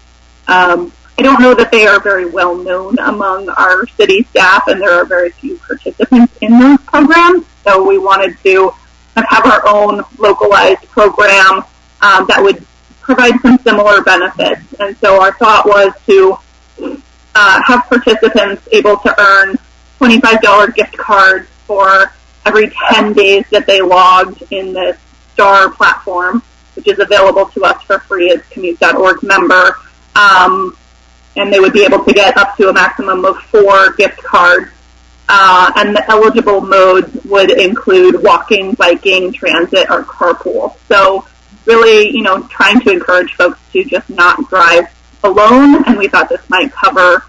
I don't know that they are very well known among our city staff, and there are very few participants in those programs. So we wanted to have our own localized program that would provide some similar benefits. And so our thought was to have participants able to earn $25 gift cards for every 10 days that they logged in this STAR platform, which is available to us for free as commute.org member. And they would be able to get up to a maximum of 4 gift cards. And the eligible modes would include walking, biking, transit, or carpool. So really, you know, trying to encourage folks to just not drive alone, and we thought this might cover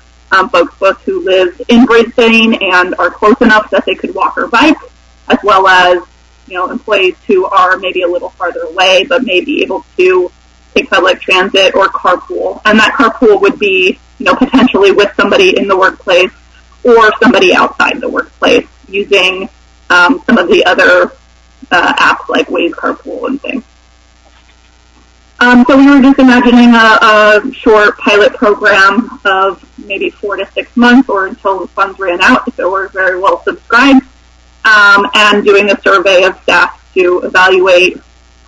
folks both who live in Brisbane and are close enough that they could walk or bike, as well as, employees who are maybe a little farther away but may be able to take public transit or carpool. And that carpool would be, potentially with somebody in the workplace or somebody outside the workplace using some of the other apps like Waze Carpool and things. So we were just imagining a short pilot program of maybe 4 to 6 months or until the funds ran out if it were very well subscribed, and doing a survey of staff to evaluate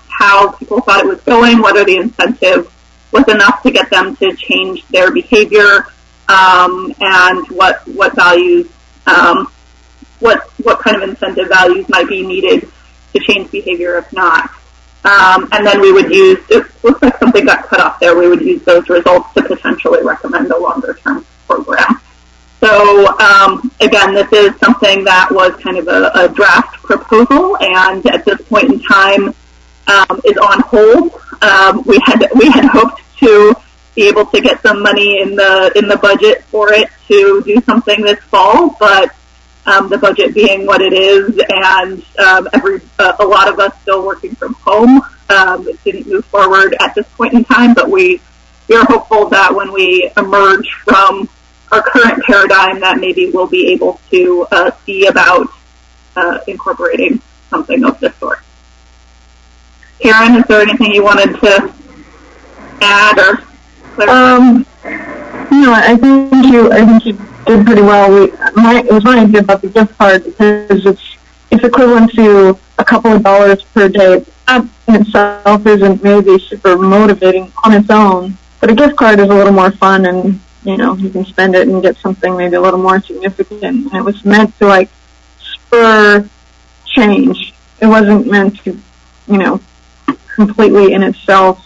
how people thought it was going, whether the incentive was enough to get them to change their behavior, and what values, what kind of incentive values might be needed to change behavior if not. And then we would use, it looks like something got cut off there, we would use those results to potentially recommend a longer-term program. So, again, this is something that was kind of a draft proposal, and at this point in time is on hold. We had hoped to be able to get some money in the budget for it to do something this fall, but the budget being what it is, and a lot of us still working from home, it didn't move forward at this point in time. But we are hopeful that when we emerge from our current paradigm, that maybe we'll be able to see about incorporating something of this sort. Karen, is there anything you wanted to add or clarify? I think you did pretty well. It was funny about the gift card because it's equivalent to a couple of dollars per day. That in itself isn't maybe super motivating on its own, but a gift card is a little more fun, and you can spend it and get something maybe a little more significant. And it was meant to spur change. It wasn't meant to completely in itself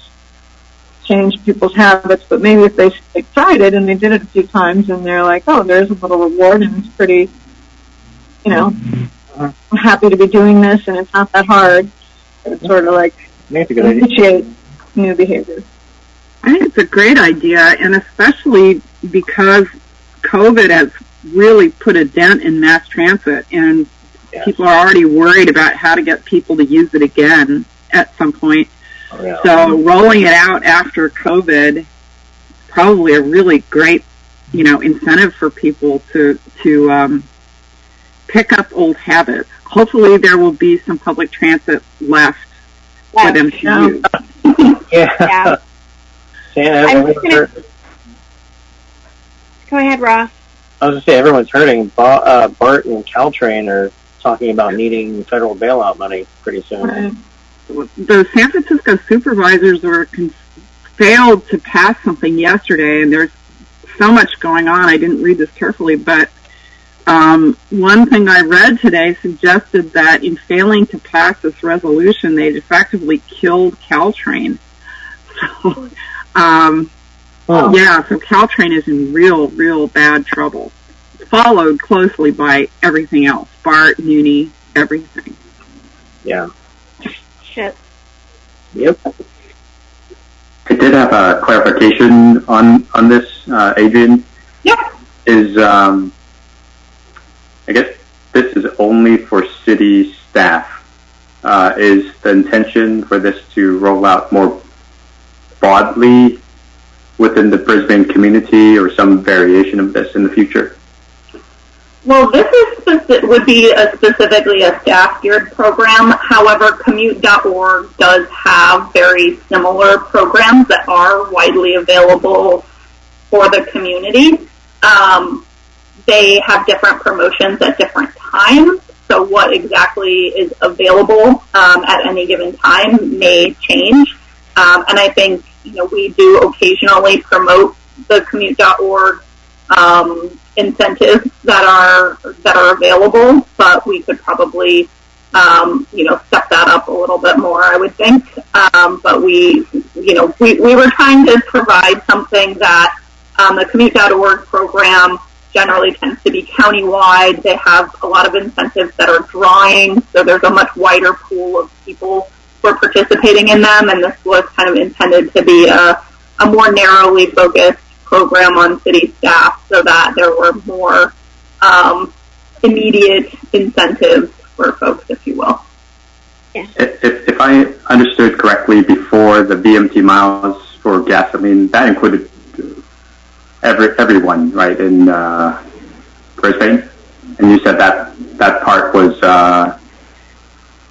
change people's habits, but maybe if they tried it and they did it a few times and they're like, oh, there's a little reward and it's pretty, I'm happy to be doing this and it's not that hard. It's sort of initiate new behaviors. I think it's a great idea, and especially because COVID has really put a dent in mass transit, and people are already worried about how to get people to use it again at some point. Oh, yeah. So rolling it out after COVID is probably a really great, incentive for people to pick up old habits. Hopefully there will be some public transit left for them to use. Yeah. Go ahead, Ross. I was going to say, everyone's hurting. BART and Caltrain are talking about needing federal bailout money pretty soon. Right. The San Francisco supervisors failed to pass something yesterday, and there's so much going on. I didn't read this carefully, but one thing I read today suggested that in failing to pass this resolution, they'd effectively killed Caltrain. So, so Caltrain is in real bad trouble. It's followed closely by everything else, BART, Muni, everything. Yeah. Shit. Yep. I did have a clarification on this, Adrian. Yep. I guess this is only for city staff. Is the intention for this to roll out more broadly within the Brisbane community, or some variation of this in the future? Well, this would be specifically a staff-geared program. However, commute.org does have very similar programs that are widely available for the community. They have different promotions at different times, so what exactly is available at any given time may change. And I think we do occasionally promote the commute.org incentives that are available, but we could probably step that up a little bit more, I would think. But we were trying to provide something that the commute.org program generally tends to be countywide. They have a lot of incentives that are drawing, so there's a much wider pool of people who are participating in them, and this was kind of intended to be a more narrowly focused program on city staff so that there were more immediate incentives for folks, if you will. Yeah. If I understood correctly, before the VMT miles for gasoline, that included everyone, right, in Brisbane? And you said that part was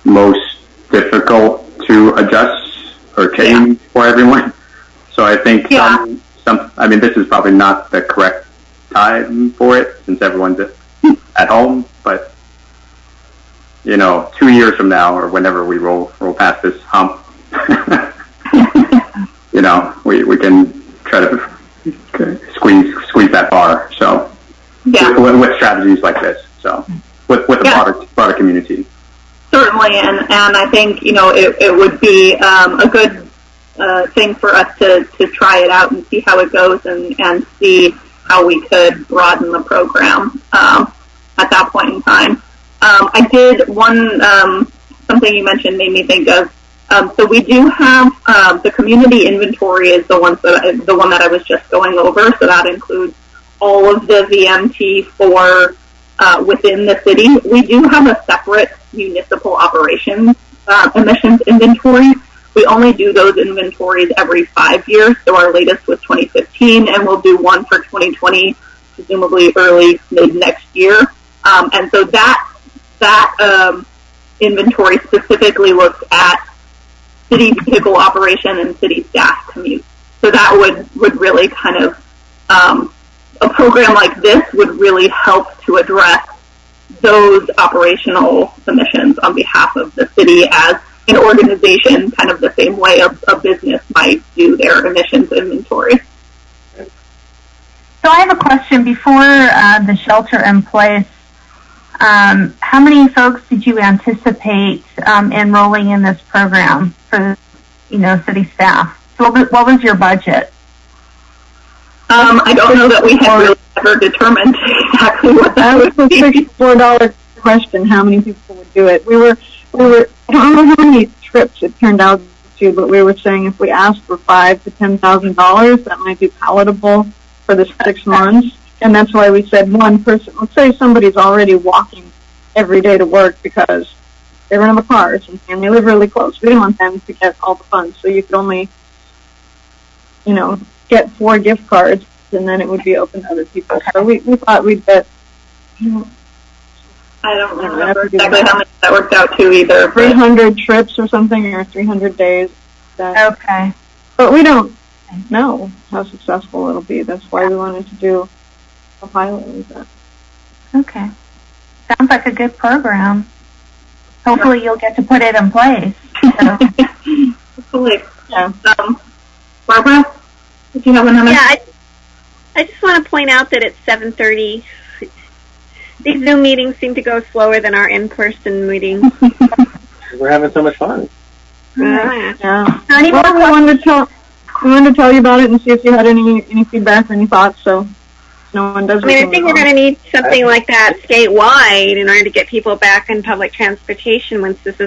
most difficult to adjust or change for everyone. So I think I mean, this is probably not the correct time for it since everyone's at home, but 2 years from now or whenever we roll past this hump, we can try to squeeze that bar. So with strategies like this, so with the broader community. Certainly, and I think it would be a good thing for us to try it out and see how it goes and see how we could broaden the program at that point in time. I did something you mentioned made me think of. So we do have the community inventory is the one that I was just going over. So that includes all of the VMT for within the city. We do have a separate municipal operations emissions inventory. We only do those inventories every 5 years. So our latest was 2015, and we'll do one for 2020, presumably early mid next year. And so that inventory specifically looks at city vehicle operation and city staff commute. So that would really kind of, a program like this would really help to address those operational emissions on behalf of the city as an organization, kind of the same way a business might do their emissions inventory. So I have a question. Before the shelter in place, how many folks did you anticipate enrolling in this program for, city staff? So what was your budget? I don't know that we had really ever determined exactly what that would be. $64 question, how many people would do it? We were, I don't know how many trips it turned out to, but we were saying if we asked for $5,000 to $10,000, that might be palatable for the 6 months. And that's why we said one person. Let's say somebody's already walking every day to work because they run out of cars and they live really close. We didn't want them to get all the funds, so you could only, get 4 gift cards, and then it would be open to other people. So we thought we'd get. I don't remember exactly how much that worked out to either. 300 trips or something, or 300 days. Okay. But we don't know how successful it'll be. That's why we wanted to do a pilot with that. Okay. Sounds like a good program. Hopefully you'll get to put it in place. So. Hopefully. Yeah. Barbara, did you have another? Yeah, I just want to point out that it's 7:30. These Zoom meetings seem to go slower than our in-person meetings. We're having so much fun. Yeah. We wanted to tell you about it and see if you had any feedback or any thoughts. So no one does. I mean, I think we're going to need something like that statewide in order to get people back in public transportation once this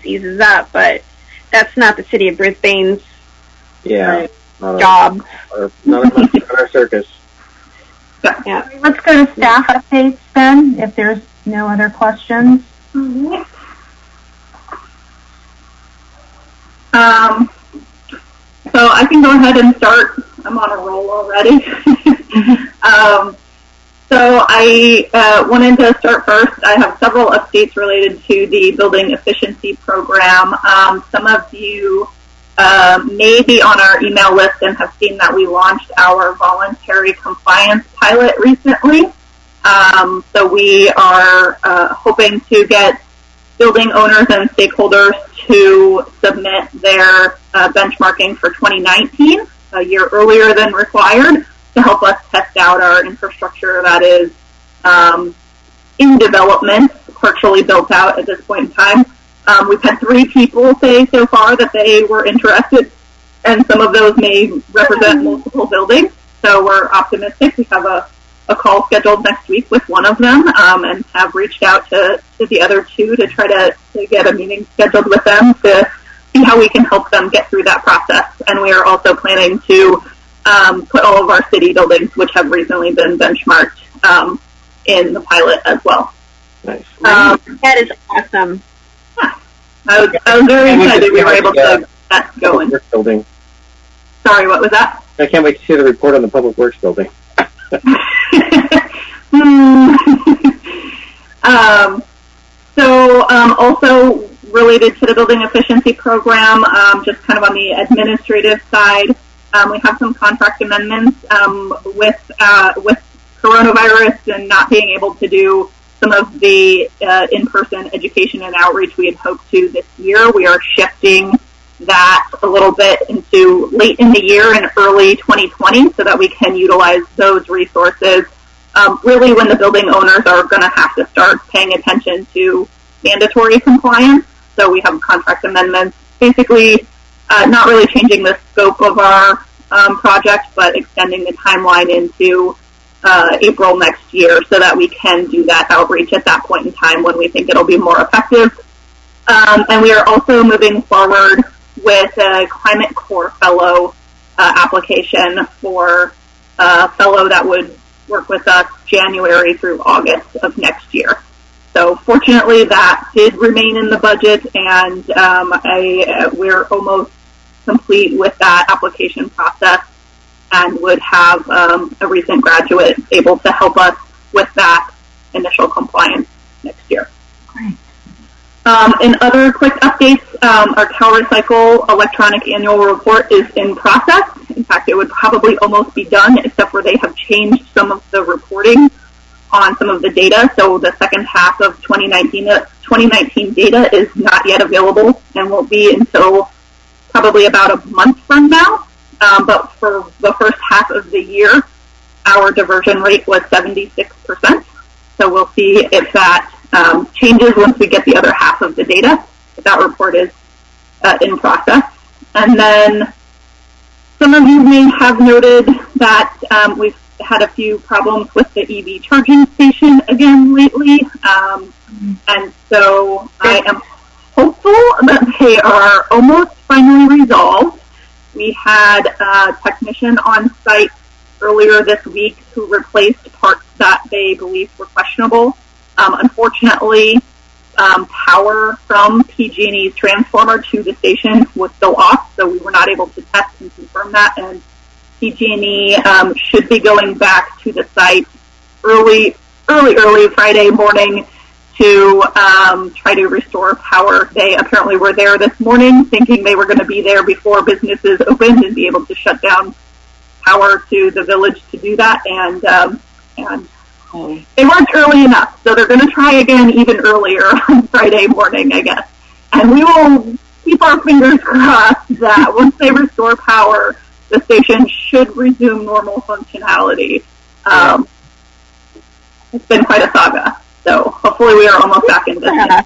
eases up. But that's not the city of Brisbane's job. Not our circus. Yeah. Let's go to staff updates then, if there's no other questions. Mm-hmm. So I can go ahead and start. I'm on a roll already. So I wanted to start first. I have several updates related to the building efficiency program. Some of you may be on our email list and have seen that we launched our voluntary compliance pilot recently. So we are hoping to get building owners and stakeholders to submit their benchmarking for 2019, a year earlier than required, to help us test out our infrastructure that is in development, partially built out at this point in time. We've had 3 people say so far that they were interested, and some of those may represent multiple buildings. So we're optimistic. We have a call scheduled next week with one of them, and have reached out to the other 2 to try to get a meeting scheduled with them to see how we can help them get through that process. And we are also planning to put all of our city buildings, which have recently been benchmarked, in the pilot as well. Nice. That is awesome. Yeah. I was very excited we were able to get that going. Building. Sorry, what was that? I can't wait to see the report on the Public Works building. Also related to the building efficiency program, just kind of on the administrative side, we have some contract amendments with coronavirus and not being able to do some of the in-person education and outreach we had hoped to this year. We are shifting that a little bit into late in the year and early 2020 so that we can utilize those resources really when the building owners are going to have to start paying attention to mandatory compliance. So we have contract amendments, basically not really changing the scope of our project, but extending the timeline into April next year so that we can do that outreach at that point in time when we think it'll be more effective. And we are also moving forward with a Climate Corps Fellow application for a fellow that would work with us January through August of next year. So fortunately, that did remain in the budget, and we're almost complete with that application process and would have a recent graduate able to help us with that initial compliance next year. Great. In other quick updates, our CalRecycle electronic annual report is in process. In fact, it would probably almost be done, except for they have changed some of the reporting on some of the data. So the second half of 2019 data is not yet available and won't be until probably about a month from now. But for the first half of the year, our diversion rate was 76%. So we'll see if that changes once we get the other half of the data. That report is in process. And then some of you may have noted that we've had a few problems with the EV charging station again lately. And so I am hopeful that they are almost finally resolved. We had a technician on site earlier this week who replaced parts that they believed were questionable. Unfortunately, power from PG&E's transformer to the station was still off, so we were not able to test and confirm that. And PG&E should be going back to the site early Friday morning to try to restore power. They apparently were there this morning thinking they were going to be there before businesses opened and be able to shut down power to the village to do that. And they weren't early enough, so they're going to try again even earlier on Friday morning, I guess. And we will keep our fingers crossed that once they restore power, the station should resume normal functionality. It's been quite a saga, so hopefully we are almost back in business.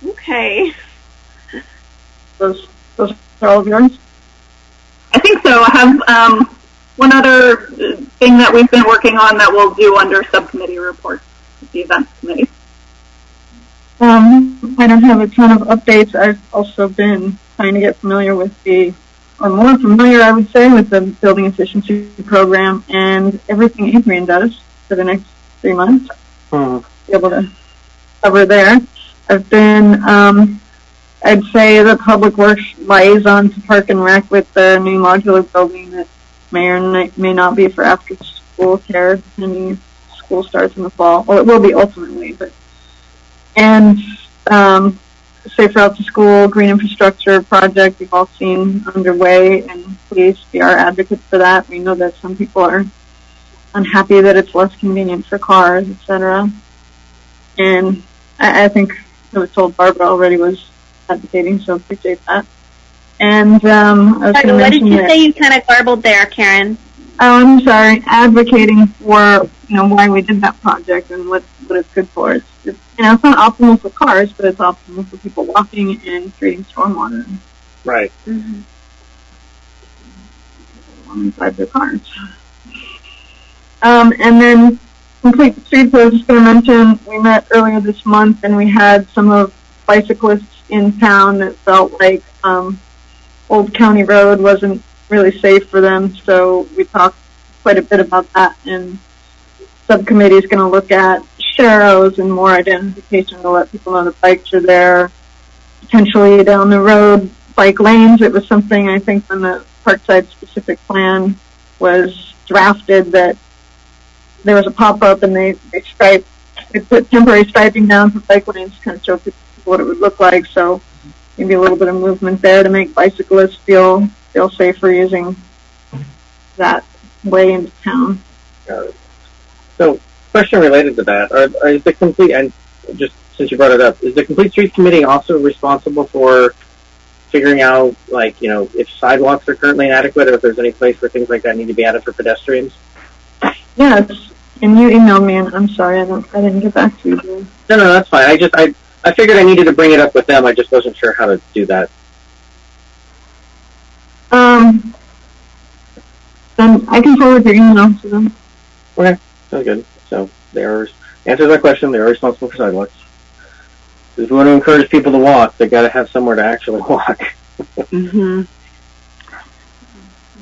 Okay. Those are all of yours? I think so. I have one other thing that we've been working on that we'll do under subcommittee reports with the events committee. I don't have a ton of updates. I've also been trying to get familiar with more familiar, I would say, with the building efficiency program and everything Adrian does for the next 3 months. Be able to cover there. I've been, I'd say, the public works liaison to Park and Rec with the new modular building that may or may not be for after school care, depending if school starts in the fall. Well, it will be ultimately, and Safe Route to School, green infrastructure project we've all seen underway, and please be our advocates for that. We know that some people are unhappy that it's less convenient for cars, etc. And I think I was told Barbara already was advocating, so appreciate that. And I was going to mention what did you say? You kind of garbled there, Karen. Oh, I'm sorry. Advocating for why we did that project and what it's good for. It's it's not optimal for cars, but it's optimal for people walking and treating stormwater. Right. Mm-hmm. Inside their cars. And then Complete Streets, I was just going to mention, we met earlier this month and we had some of bicyclists in town that felt like Old County Road wasn't really safe for them. So we talked quite a bit about that, and subcommittee is going to look at sharrows and more identification to let people know the bikes are there. Potentially down the road, bike lanes. It was something I think when the Parkside specific plan was drafted that there was a pop-up and they put temporary striping down for bike lanes to kind of show people what it would look like. So maybe a little bit of movement there to make bicyclists feel safer using that way into town. So, question related to that: is the complete, and just since you brought it up, is the Complete Streets Committee also responsible for figuring out, like, if sidewalks are currently inadequate, or if there's any place where things like that need to be added for pedestrians? Yes, and you emailed me, and I'm sorry I didn't get back to you. No, that's fine. I figured I needed to bring it up with them. I just wasn't sure how to do that. Then I can forward your email to them. Okay, sounds good. So answers my question. They are responsible for sidewalks. If we want to encourage people to walk, they got to have somewhere to actually walk. Mm-hmm.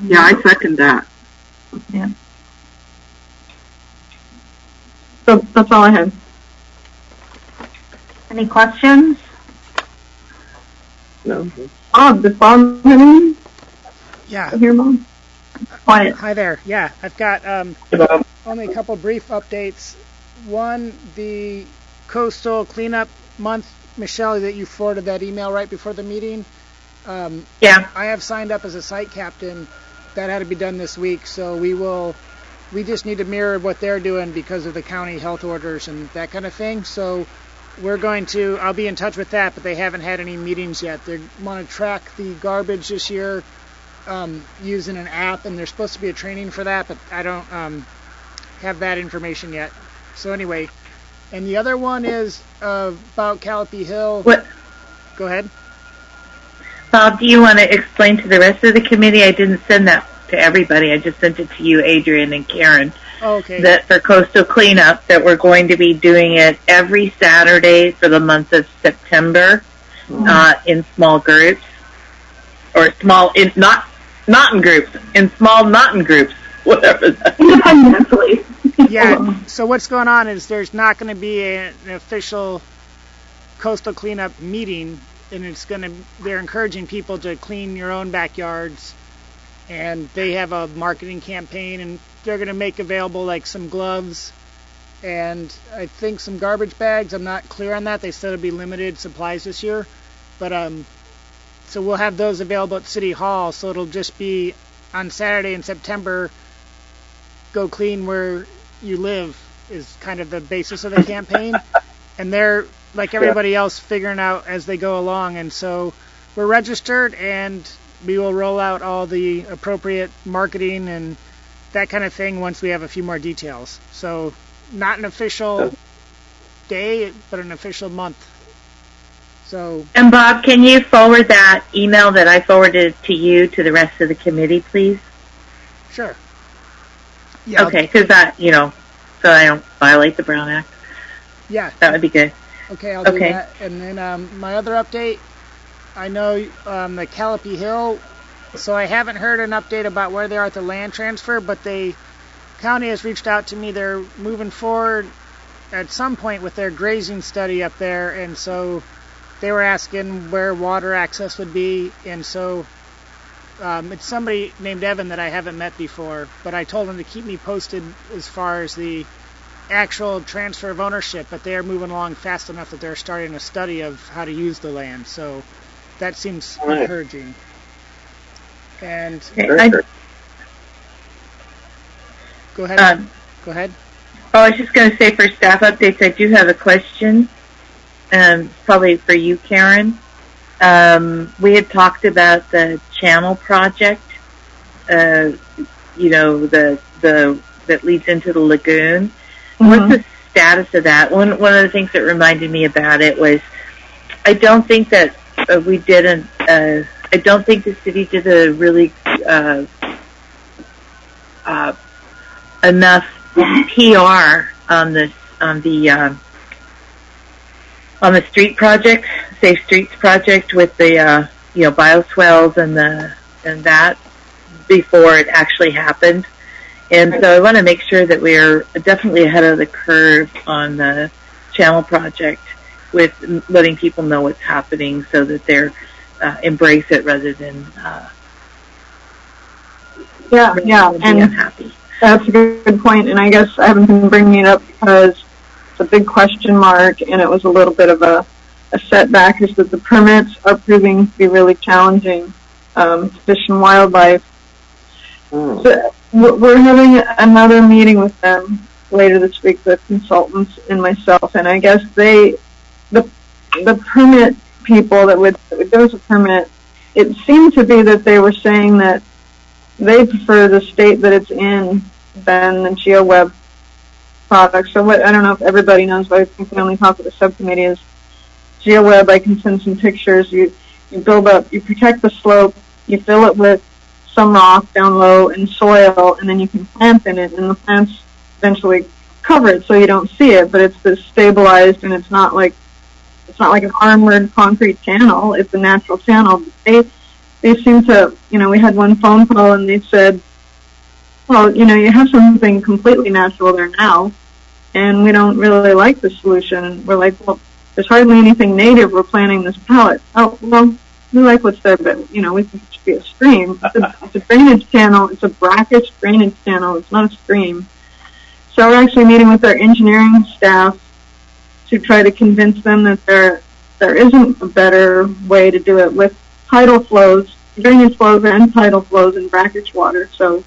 Yeah, I second that. Yeah. So that's all I had. Any questions? No. Does Bob have any? Yeah. Here, Mom. Quiet. Hi there. Yeah, I've got only a couple brief updates. One, the coastal cleanup month, Michelle, that you forwarded that email right before the meeting. Yeah. I have signed up as a site captain. That had to be done this week, so we just need to mirror what they're doing because of the county health orders and that kind of thing. So I'll be in touch with that, but they haven't had any meetings yet. They want to track the garbage this year using an app, and there's supposed to be a training for that, but I don't have that information yet. So anyway, and the other one is about Guadalupe Hill. What? Go ahead. Bob, do you want to explain to the rest of the committee? I didn't send that to everybody. I just sent it to you, Adrian, and Karen. Oh, okay. That for coastal cleanup, that we're going to be doing it every Saturday for the month of September in small groups, or not in groups, in small not in groups, whatever that is. Independently. Yeah, so what's going on is there's not going to be an official coastal cleanup meeting, and they're encouraging people to clean your own backyards, and they have a marketing campaign, and they're going to make available like some gloves and I think some garbage bags. I'm not clear on that. They said it'll be limited supplies this year, but so we'll have those available at City Hall. So it'll just be on Saturday in September, go clean where you live is kind of the basis of the campaign. And they're, like everybody else, figuring out as they go along. And so we're registered, and we will roll out all the appropriate marketing and that kind of thing once we have a few more details. So not an official day, but an official month. So. And Bob, can you forward that email that I forwarded to you to the rest of the committee, please? Sure. Yeah. Okay, because that, so I don't violate the Brown Act. Yeah. That would be good. Okay, I'll do that. And then my other update, I know the Guadalupe Hill, so I haven't heard an update about where they are at the land transfer, but the county has reached out to me. They're moving forward at some point with their grazing study up there, and so they were asking where water access would be, and so it's somebody named Evan that I haven't met before, but I told him to keep me posted as far as the actual transfer of ownership, but they are moving along fast enough that they're starting a study of how to use the land, so that seems encouraging. And go ahead. Go ahead. Oh, I was just going to say, for staff updates, I do have a question, probably for you, Karen. We had talked about the channel project, that leads into the lagoon. Mm-hmm. What's the status of that? One of the things that reminded me about it was, I don't think that I don't think the city did a really enough PR on the street project, Safe Streets project, with the bioswales and that. before it actually happened. And so I want to make sure that we're definitely ahead of the curve on the channel project with letting people know what's happening so that they're embrace it rather than and unhappy. That's a good point, and I guess I haven't been bringing it up because it's a big question mark, and it was a little bit of a setback, is that the permits are proving to be really challenging. Fish and Wildlife. So we're having another meeting with them later this week, the consultants and myself, and I guess the permit people that would give us a permit, it seemed to be that they were saying that they prefer the state that it's in than the GeoWeb product. So what, I don't know if everybody knows, but I think we only talk with the subcommittee, is GeoWeb. I can send some pictures. You build up, you protect the slope, you fill it with some rock down low and soil, and then you can plant in it, and the plants eventually cover it so you don't see it, but it's this stabilized, and it's not like an armored concrete channel. It's a natural channel. They seem to, we had one phone call and they said, well, you have something completely natural there now, and we don't really like the solution. And we're like, well, there's hardly anything native. We're planting this pallet. Oh, well, we like what's there, but, we think it should be a stream. It's a drainage channel. It's a brackish drainage channel. It's not a stream. So we're actually meeting with our engineering staff to try to convince them that there isn't a better way to do it with tidal flows, drainage flows and tidal flows in brackish water. So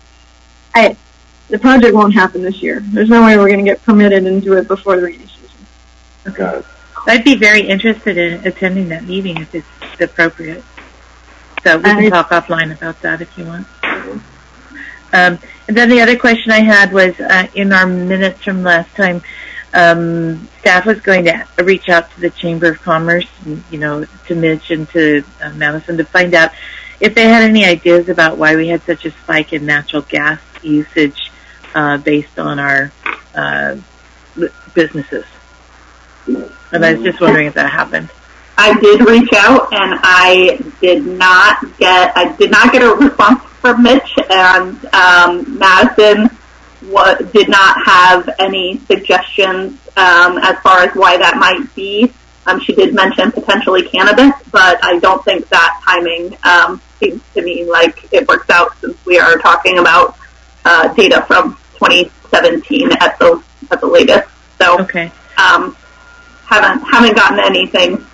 the project won't happen this year. There's no way we're going to get permitted and do it before the rainy season. Okay. I'd be very interested in attending that meeting if it's appropriate. So we can talk offline about that if you want. And then the other question I had was, in our minutes from last time, staff was going to reach out to the Chamber of Commerce, and, to Mitch and to Madison, to find out if they had any ideas about why we had such a spike in natural gas usage based on our businesses. And I was just wondering if that happened. I did reach out, and I did not get a response from Mitch, and Madison did not have any suggestions as far as why that might be. She did mention potentially cannabis, but I don't think that timing seems to me like it works out, since we are talking about data from 2017 at the latest. So okay. Haven't gotten anything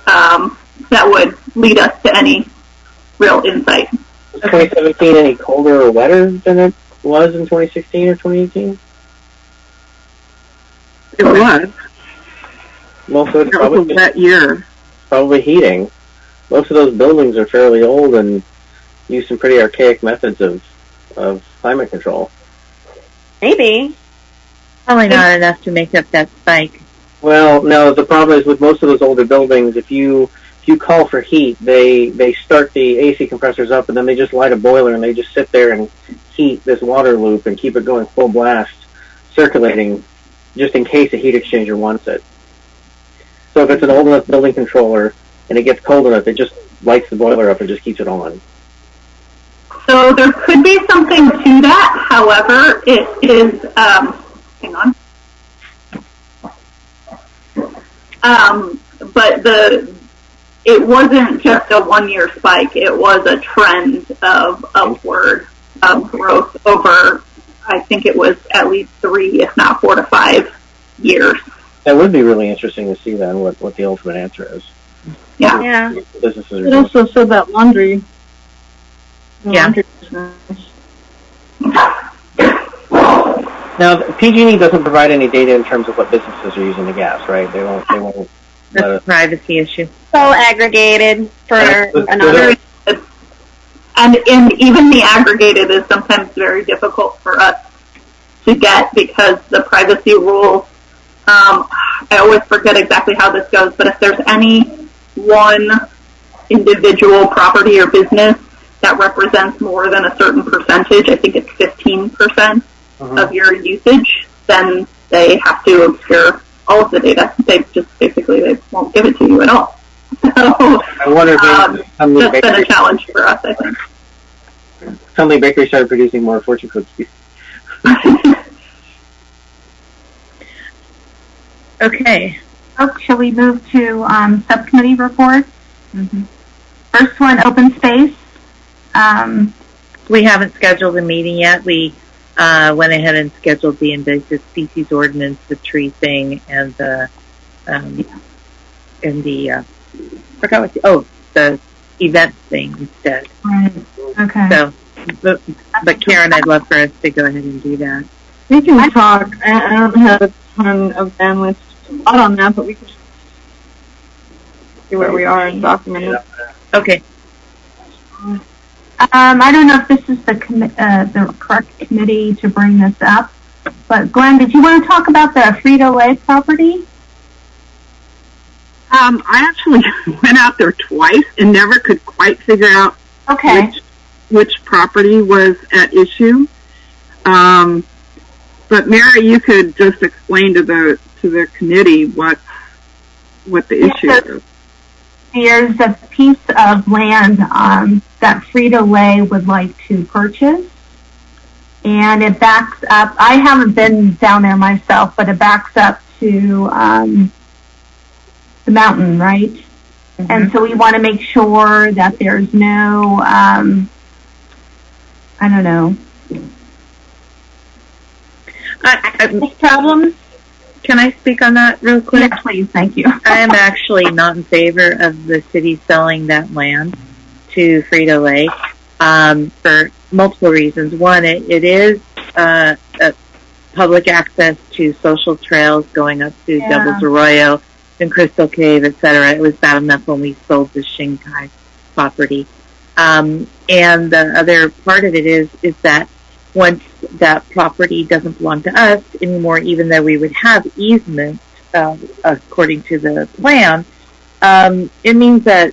that would lead us to any real insight. Was 2017 any colder or wetter than it was in 2016 or 2018? It was. Most of it was that year. Probably heating. Most of those buildings are fairly old and use some pretty archaic methods of climate control. Maybe. Probably not enough to make up that spike. Well, no, the problem is with most of those older buildings, if you call for heat, they start the AC compressors up, and then they just light a boiler, and they just sit there and heat this water loop and keep it going full blast, circulating, just in case a heat exchanger wants it. So if it's an old enough building controller and it gets cold enough, it just lights the boiler up and just keeps it on. So there could be something to that. However, it is, hang on. But it wasn't just a one-year spike. It was a trend of upward growth over, I think it was at least 3, if not 4 to 5 years. That would be really interesting to see then what the ultimate answer is. Yeah. Businesses It also said that laundry. Yeah. Now, PG&E doesn't provide any data in terms of what businesses are using the gas, right? They won't. That's a privacy issue. So aggregated for another. And even the aggregated is sometimes very difficult for us to get because the privacy rules, I always forget exactly how this goes, but if there's any one individual property or business that represents more than a certain percentage, I think it's 15% of your usage, then they have to obscure all of the data. They won't give it to you at all. So I wonder if that's been a challenge for us, I think. Tunley Bakery started producing more fortune cookies. Okay. Oh, shall we move to subcommittee reports? Mm-hmm. First one, open space. We haven't scheduled a meeting yet. We went ahead and scheduled the invasive species ordinance, the tree thing, and the the event thing instead. Right. Okay. So, but Karen, I'd love for us to go ahead and do that. We can talk. I don't have a ton of bandwidth to thought on that, but we can see where we are and document it. Okay. I don't know if this is the correct committee to bring this up, but Glenn, did you want to talk about the Frito-Lay property? I actually went out there twice and never could quite figure out which property was at issue. But Mary, you could just explain to the committee what the issue is. There's a piece of land that Frito-Lay would like to purchase, and it backs up. I haven't been down there myself, but it backs up to the mountain, right? Mm-hmm. And so we want to make sure that there's no, problems. Can I speak on that real quick? Yes, please. Thank you. I am actually not in favor of the city selling that land to Frito-Lay for multiple reasons. One, it is public access to social trails going up to Devil's Arroyo and Crystal Cave, etc. It was bad enough when we sold the Shanghai property. And the other part of it is that once that property doesn't belong to us anymore, even though we would have easement according to the plan, it means that,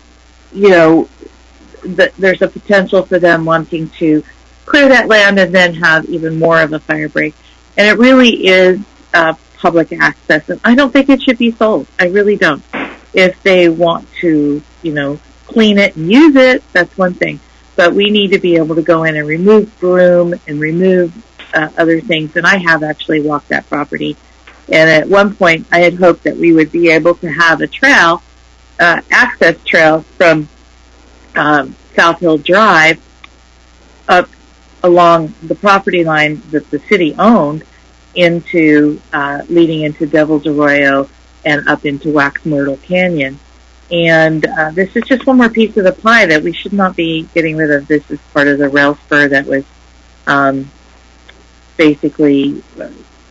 that there's a potential for them wanting to clear that land and then have even more of a fire break. And it really is public access, and I don't think it should be sold. I really don't. If they want to, clean it and use it, that's one thing. But we need to be able to go in and remove broom and remove other things. And I have actually walked that property. And at one point, I had hoped that we would be able to have a trail, access trail from South Hill Drive up along the property line that the city owned into leading into Devil's Arroyo and up into Wax Myrtle Canyon. And this is just one more piece of the pie that we should not be getting rid of. This is part of the rail spur that was basically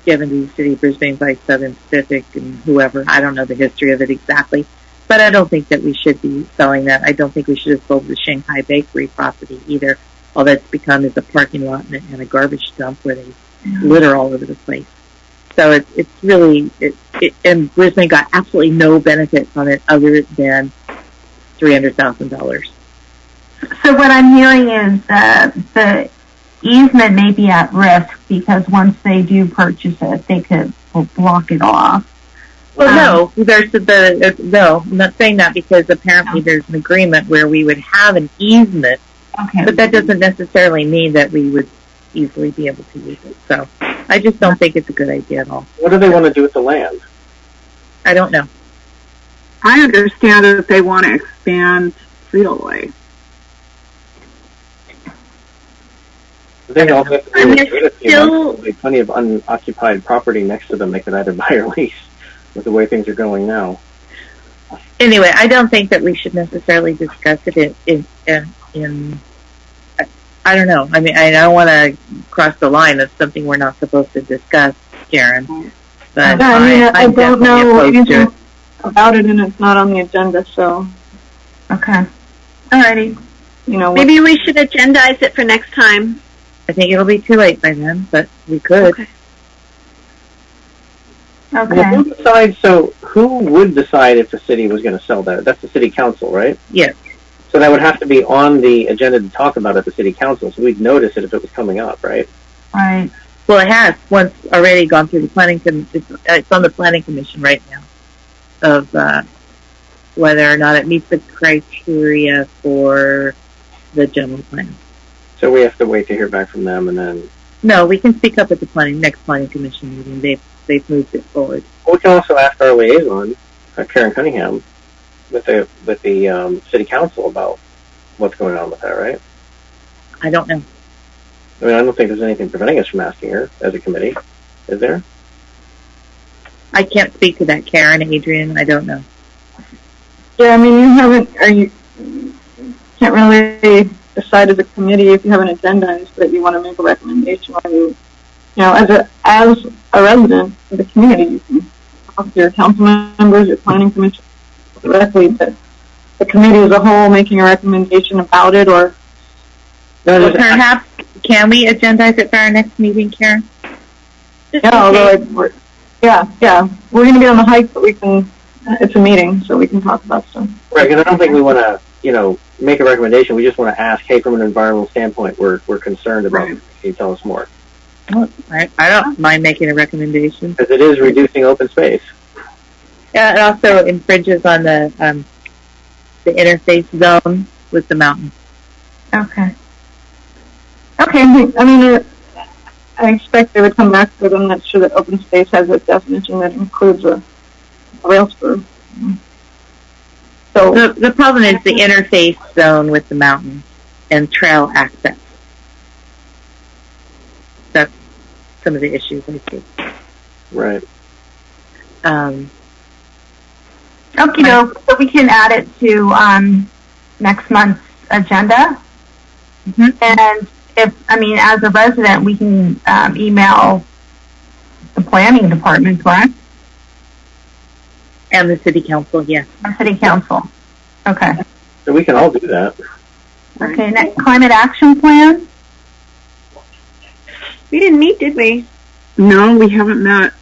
given to the city of Brisbane by Southern Pacific and whoever. I don't know the history of it exactly, but I don't think that we should be selling that. I don't think we should have sold the Shanghai Bakery property either. All that's become is a parking lot and a garbage dump where they litter all over the place. So it's really, and Brisbane got absolutely no benefit from it other than $300,000. So what I'm hearing is the easement may be at risk because once they do purchase it, they could block it off. Well, no, I'm not saying that because apparently there's an agreement where we would have an easement, but that doesn't necessarily mean that we would easily be able to use it. So I just don't think it's a good idea at all. What do they want to do with the land? I don't know. I understand that they want to expand Frito-Lay. They also have to do with there'll be plenty of unoccupied property next to them they could either buy or lease with the way things are going now. Anyway, I don't think that we should necessarily discuss it in I don't know. I mean, I don't want to cross the line of something we're not supposed to discuss, Karen. But I don't know anything about it, and it's not on the agenda, so. Okay. Alrighty. Maybe we should agendize it for next time. I think it'll be too late by then, but we could. Okay. Well, who would decide if the city was going to sell that? That's the city council, right? Yes. So that would have to be on the agenda to talk about at the city council, so we'd notice it if it was coming up, right? Right. Well, it has once already gone through the planning commission. It's on the planning commission right now of whether or not it meets the criteria for the general plan. So we have to wait to hear back from them, and then No, we can speak up at the next planning commission meeting. They've moved it forward. we can also ask our liaison, Karen Cunningham, with the city council about what's going on with that, right? I don't know. I mean, I don't think there's anything preventing us from asking her as a committee, is there? I can't speak to that, Karen, Adrian. I don't know. Yeah, I mean, you can't really decide as a committee if you have an agenda that you want to make a recommendation, or as a resident of the community, you can talk to your council members, your planning commission directly, but the committee as a whole making a recommendation about it, or Well, perhaps, can we agendize it for our next meeting, Karen? we're going to be on the hike, but it's a meeting, so we can talk about stuff. Right, because I don't think we want to, make a recommendation. We just want to ask, hey, from an environmental standpoint, we're concerned about it. Can you tell us more? Well, I don't mind making a recommendation. Because it is reducing open space. Yeah, it also infringes on the interface zone with the mountain. Okay. I mean, I expect they would come back with them that sure that open space has a definition that includes a rail spur. So The problem is the interface zone with the mountain and trail access. That's some of the issues I see. Right. Okay, so we can add it to next month's agenda. Mm-hmm. And as a resident, we can email the planning department, correct? And the city council, yes. The city council. Okay. So we can all do that. Okay, next, climate action plan. We didn't meet, did we? No, we haven't met.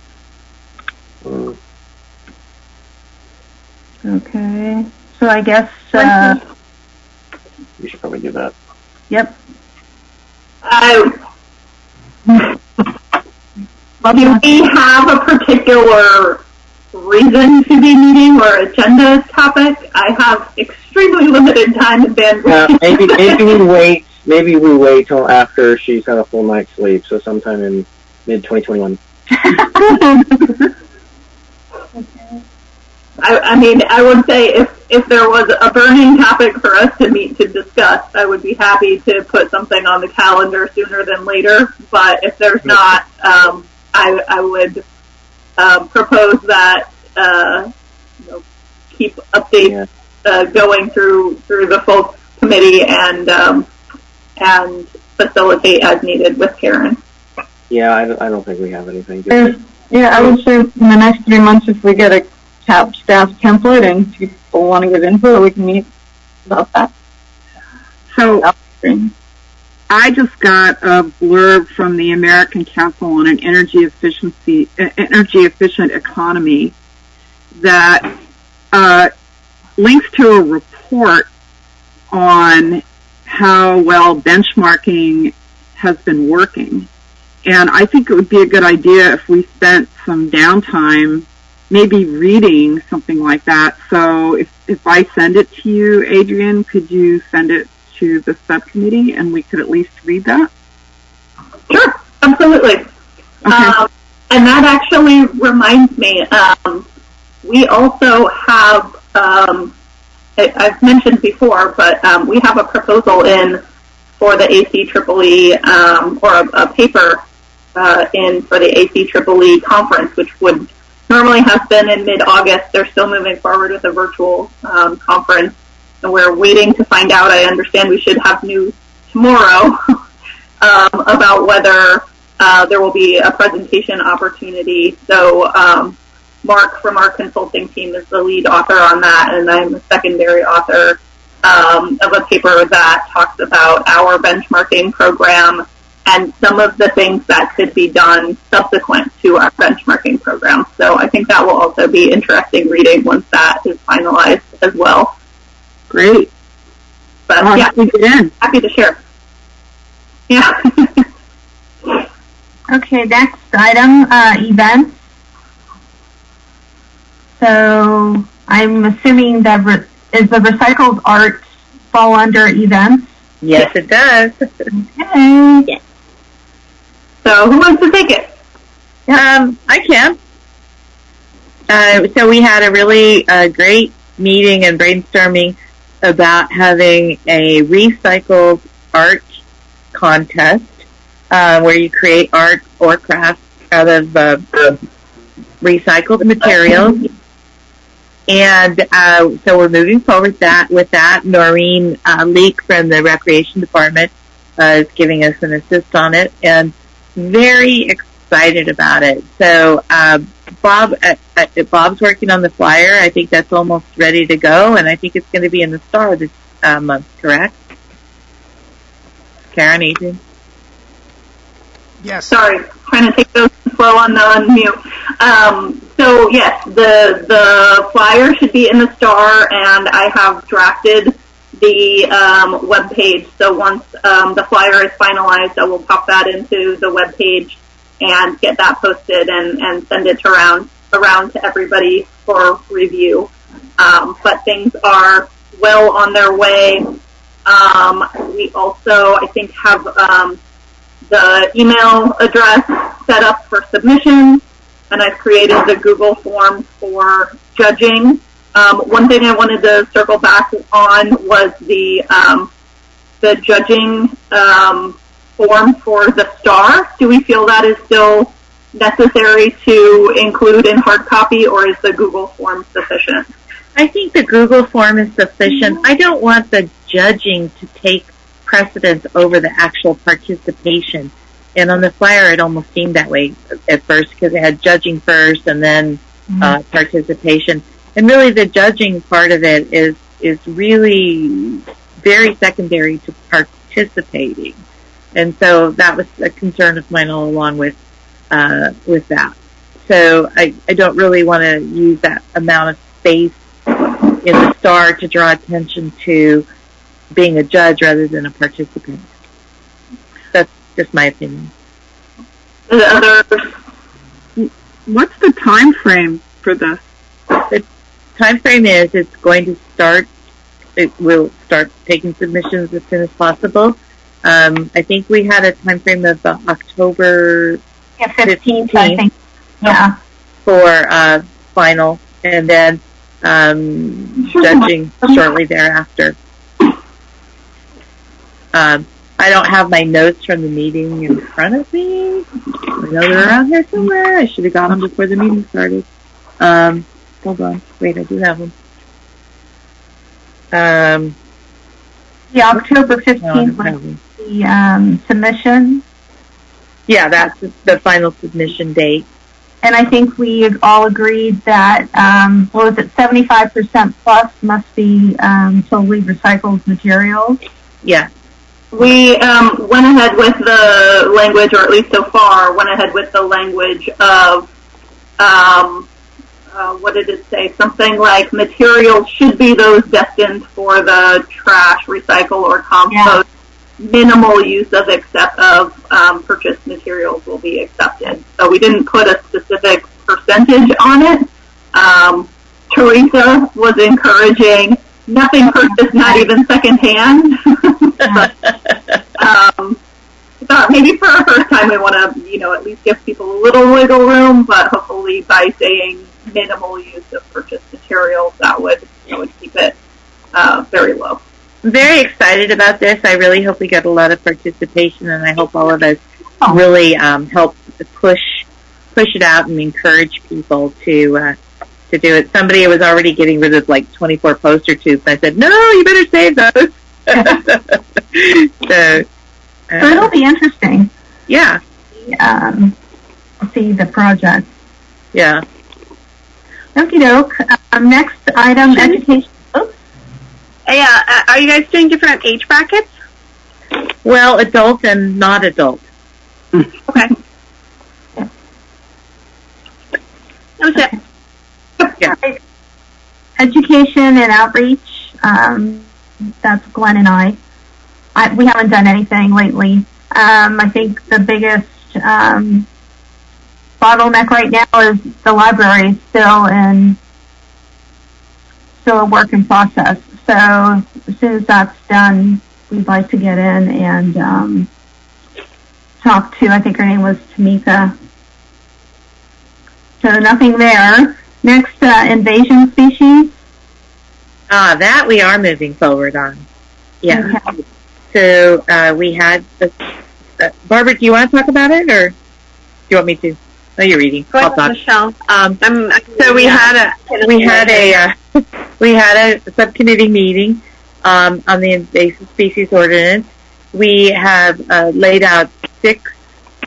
Okay. So I guess, We should probably do that. yep. Do we have a particular reason to be meeting or agenda topic? I have extremely limited time and bandwidth. Maybe we wait till after she's had a full night's sleep, so sometime in mid-2021. I would say if there was a burning topic for us to meet to discuss, I would be happy to put something on the calendar sooner than later. But if there's not, I would propose that keep updates going through the full committee and facilitate as needed with Karen. Yeah, I don't think we have anything. I would say in the next 3 months, if we get a staff template and people want to give input, we can meet about that. So I just got a blurb from the American Council on an energy efficient economy that links to a report on how well benchmarking has been working. And I think it would be a good idea if we spent some downtime maybe reading something like that. So if I send it to you, Adrian, could you send it to the subcommittee and we could at least read that? Sure, absolutely. Okay. And that actually reminds me, we also have, I've mentioned before, but we have a proposal in for the ACEEE, or a paper in for the ACEEE conference, which would normally have been in mid-August. They're still moving forward with a virtual conference, and we're waiting to find out. I understand we should have news tomorrow about whether there will be a presentation opportunity. So Mark from our consulting team is the lead author on that, and I'm a secondary author of a paper that talks about our benchmarking program and some of the things that could be done subsequent to our benchmarking program. So I think that will also be interesting reading once that is finalized as well. Great. But happy to share. Yeah. Okay, next item, events. So I'm assuming that is the recycled art fall under events? Yes, it does. Okay. Yes. So who wants to take it? I can. So we had a really great meeting and brainstorming about having a recycled art contest where you create art or crafts out of recycled materials. And so we're moving forward with that. Noreen Leek from the Recreation Department is giving us an assist on it, and very excited about it. So Bob's working on the flyer. I think that's almost ready to go, and I think it's going to be in the Star this month, correct? Karen, Adrian? Yes. Sorry, trying to take those slow on the unmute. So yes, the flyer should be in the Star, and I have drafted the web page. So once the flyer is finalized, I will pop that into the web page and get that posted and send it around to everybody for review. But things are well on their way. We also, I think, have the email address set up for submissions, and I've created the Google form for judging. One thing I wanted to circle back on was the judging form for the Star. Do we feel that is still necessary to include in hard copy, or is the Google form sufficient? I think the Google form is sufficient. I don't want the judging to take precedence over the actual participation. And on the flyer, it almost seemed that way at first because it had judging first and then participation. And really, the judging part of it is really very secondary to participating. And so that was a concern of mine all along with that. So I don't really want to use that amount of space in the Star to draw attention to being a judge rather than a participant. That's just my opinion. What's the time frame for this? The time frame is it's going to start. It will start taking submissions as soon as possible. I think we had a time frame of October 15th, I think. Yeah. For final, and then judging shortly thereafter. I don't have my notes from the meeting in front of me. I know they're around here somewhere. I should have got them before the meeting started. Hold on. Wait, I do have them. Yeah, October 15th was the submission. Yeah, that's the final submission date. And I think we all agreed that, 75% plus must be totally recycled materials? Yeah. We went ahead with the language, or at least so far, went ahead with the language of, what did it say? Something like materials should be those destined for the trash, recycle, or compost. Yeah. Minimal use of purchased materials will be accepted. So we didn't put a specific percentage on it. Teresa was encouraging nothing purchased, not even secondhand. I thought maybe for our first time we want to, at least give people a little wiggle room, but hopefully by saying minimal use of purchased materials, that would keep it very low. I'm very excited about this. I really hope we get a lot of participation, and I hope all of us really help push it out and encourage people to do it. Somebody was already getting rid of like 24 poster tubes, and I said, no, you better save those. So it'll be interesting. Yeah. See the project. Yeah. Okie doke. Next item, education. Yeah, are you guys doing different age brackets? Well, adult and not adult. Okay. Yeah. That was it. Yeah. Education and outreach. That's Glenn and I. We haven't done anything lately. I think the biggest bottleneck right now is the library is still a work in process. So as soon as that's done, we'd like to get in and talk to. I think her name was Tamika. So nothing there. Next, invasion species. That we are moving forward on. Yeah. Okay. So we had, Barbara, do you want to talk about it, or do you want me to? No, you're reading. Go I'll ahead, talk. Michelle. So we had a subcommittee meeting on the invasive species ordinance. We have laid out 6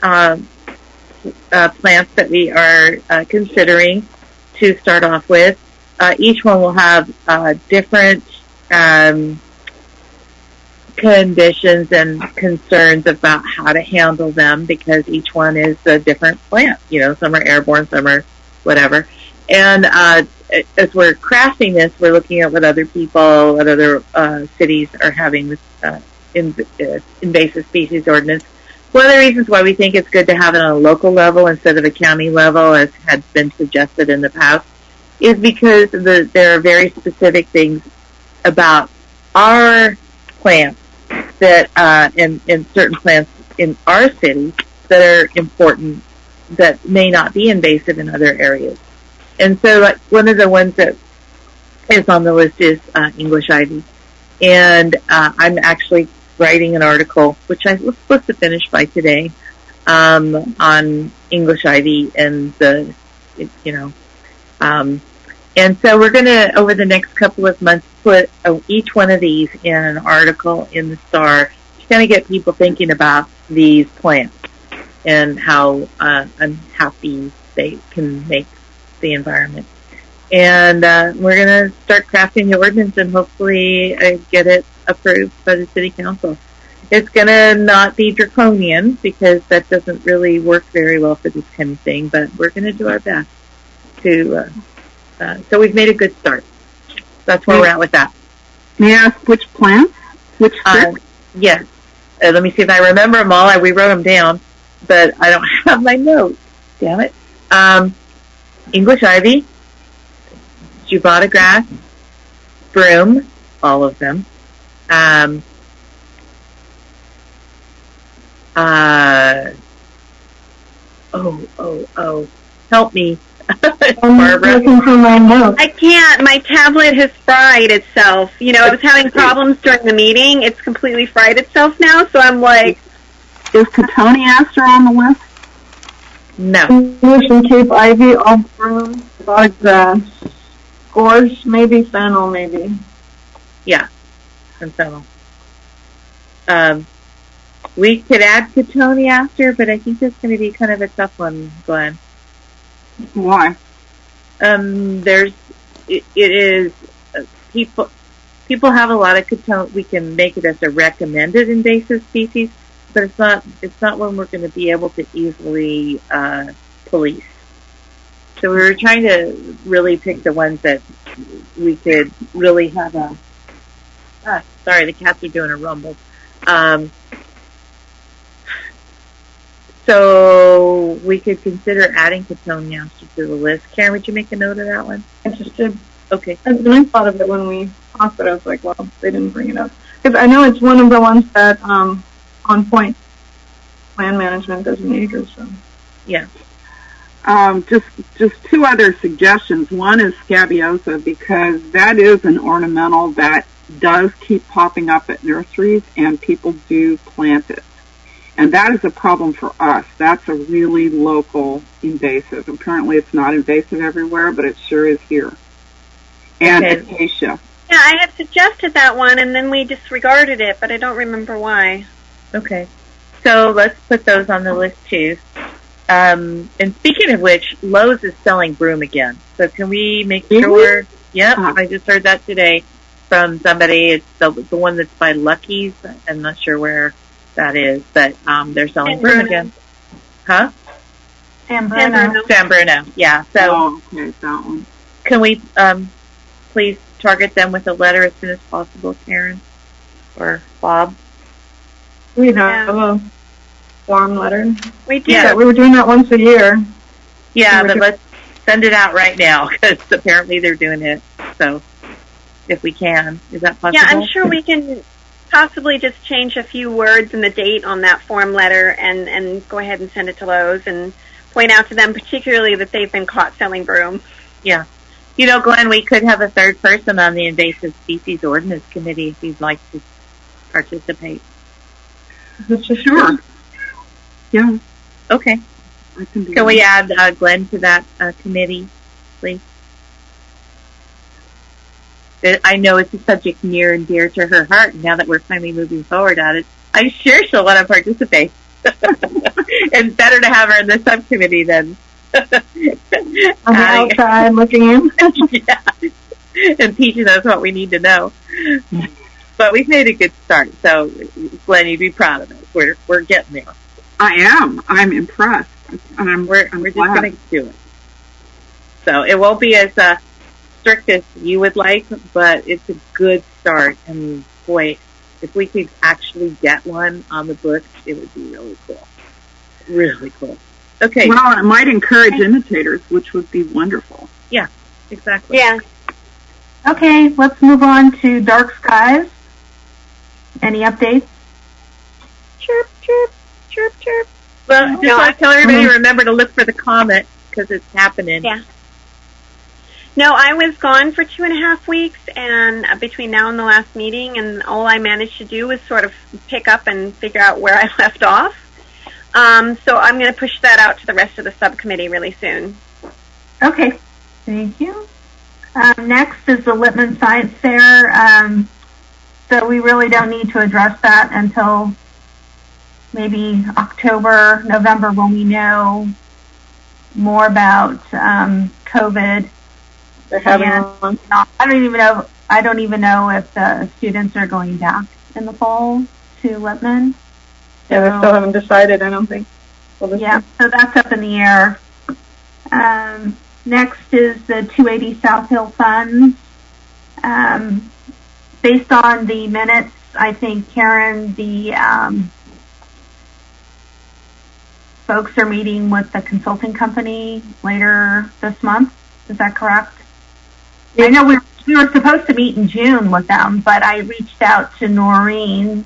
plants that we are considering to start off with. Each one will have different conditions and concerns about how to handle them, because each one is a different plant. You know, some are airborne, some are whatever. And as we're crafting this, we're looking at what other people, what other cities are having this invasive species ordinance. One of the reasons why we think it's good to have it on a local level instead of a county level, as had been suggested in the past, is because there are very specific things about our plants that and certain plants in our city that are important that may not be invasive in other areas. And so, like, one of the ones that is on the list is English ivy. And I'm actually writing an article, which I was supposed to finish by today, on English ivy and and so we're going to, over the next couple of months, put each one of these in an article in the Star to kind of get people thinking about these plants and how unhappy they can make the environment. And we're going to start crafting the ordinance and hopefully get it approved by the City Council. It's going to not be draconian, because that doesn't really work very well for this kind of thing, but we're going to do our best to... so we've made a good start. That's where we're at with that. May I ask which plants? Which six? Yes. Let me see if I remember them all. We wrote them down, but I don't have my notes. Damn it. English ivy, Jubata grass, broom, all of them. Help me. Barbara. Looking for my notes. I can't. My tablet has fried itself. You know, it was having problems during the meeting. It's completely fried itself now, so I'm like... Is cotoneaster on the list? No. English and Cape ivy, all broom, grass, gorse, maybe fennel, maybe. Yeah, and fennel. We could add cotoneaster, but I think that's going to be kind of a tough one, Glenn. Why? People have a lot of coton. We can make it as a recommended invasive species, but it's not one we're going to be able to easily police. So we were trying to really pick the ones that we could really have sorry, the cats are doing a rumble. So we could consider adding cotoneaster to the list. Karen, would you make a note of that one? I just did. Okay. And I thought of it when we talked, but I was like, well, they didn't bring it up. Because I know it's one of the ones that On Point Land Management designator, so. Yeah. Just 2 other suggestions. One is scabiosa, because that is an ornamental that does keep popping up at nurseries, and people do plant it. And that is a problem for us. That's a really local invasive. Apparently it's not invasive everywhere, but it sure is here. And acacia. Yeah, I had suggested that one, and then we disregarded it, but I don't remember why. Okay. So let's put those on the list, too. And speaking of which, Lowe's is selling broom again. So can we make sure... Yep, I just heard that today from somebody. It's the one that's by Lucky's. I'm not sure where that is, but they're selling broom again. Huh? San Bruno. San Bruno, yeah. So, okay, that one. Can we please target them with a letter as soon as possible, Karen or Bob? We have a form letter. We do. Yeah, we were doing that once a year. Yeah, but let's send it out right now, because apparently they're doing it. So, if we can, is that possible? Yeah, I'm sure we can possibly just change a few words in the date on that form letter and go ahead and send it to Lowe's and point out to them particularly that they've been caught selling broom. Yeah. Glenn, we could have a third person on the Invasive Species Ordinance Committee if you'd like to participate. Sure. Yeah. Okay. Can we add Glenn to that committee, please? I know it's a subject near and dear to her heart, and now that we're finally moving forward on it, I'm sure she'll want to participate. It's better to have her in the subcommittee than on the outside looking in. Yeah, and teaching us what we need to know. But we've made a good start, so Glenn, you'd be proud of us. We're getting there. I am. I'm impressed, and we're just going to do it. So it won't be as strict as you would like, but it's a good start. And boy, if we could actually get one on the books, it would be really cool. Really cool. Okay. Well, it might encourage imitators, which would be wonderful. Yeah, exactly. Yeah. Okay, let's move on to dark skies. Any updates? Chirp, chirp, chirp, chirp. Well, just want to tell everybody remember to look for the comet because it's happening. Yeah. No, I was gone for 2.5 weeks, and between now and the last meeting, and all I managed to do was sort of pick up and figure out where I left off. So I'm going to push that out to the rest of the subcommittee really soon. Okay, thank you. Next is the Lippman Science Fair. So we really don't need to address that until maybe October, November, when we know more about COVID. They're having one. I don't even know if the students are going back in the fall to Lippman. Yeah, they still haven't decided, I don't think. So that's up in the air. Next is the 280 South Hill funds. Based on the minutes, I think, Karen, the folks are meeting with the consulting company later this month. Is that correct? I know we were supposed to meet in June with them, but I reached out to Noreen.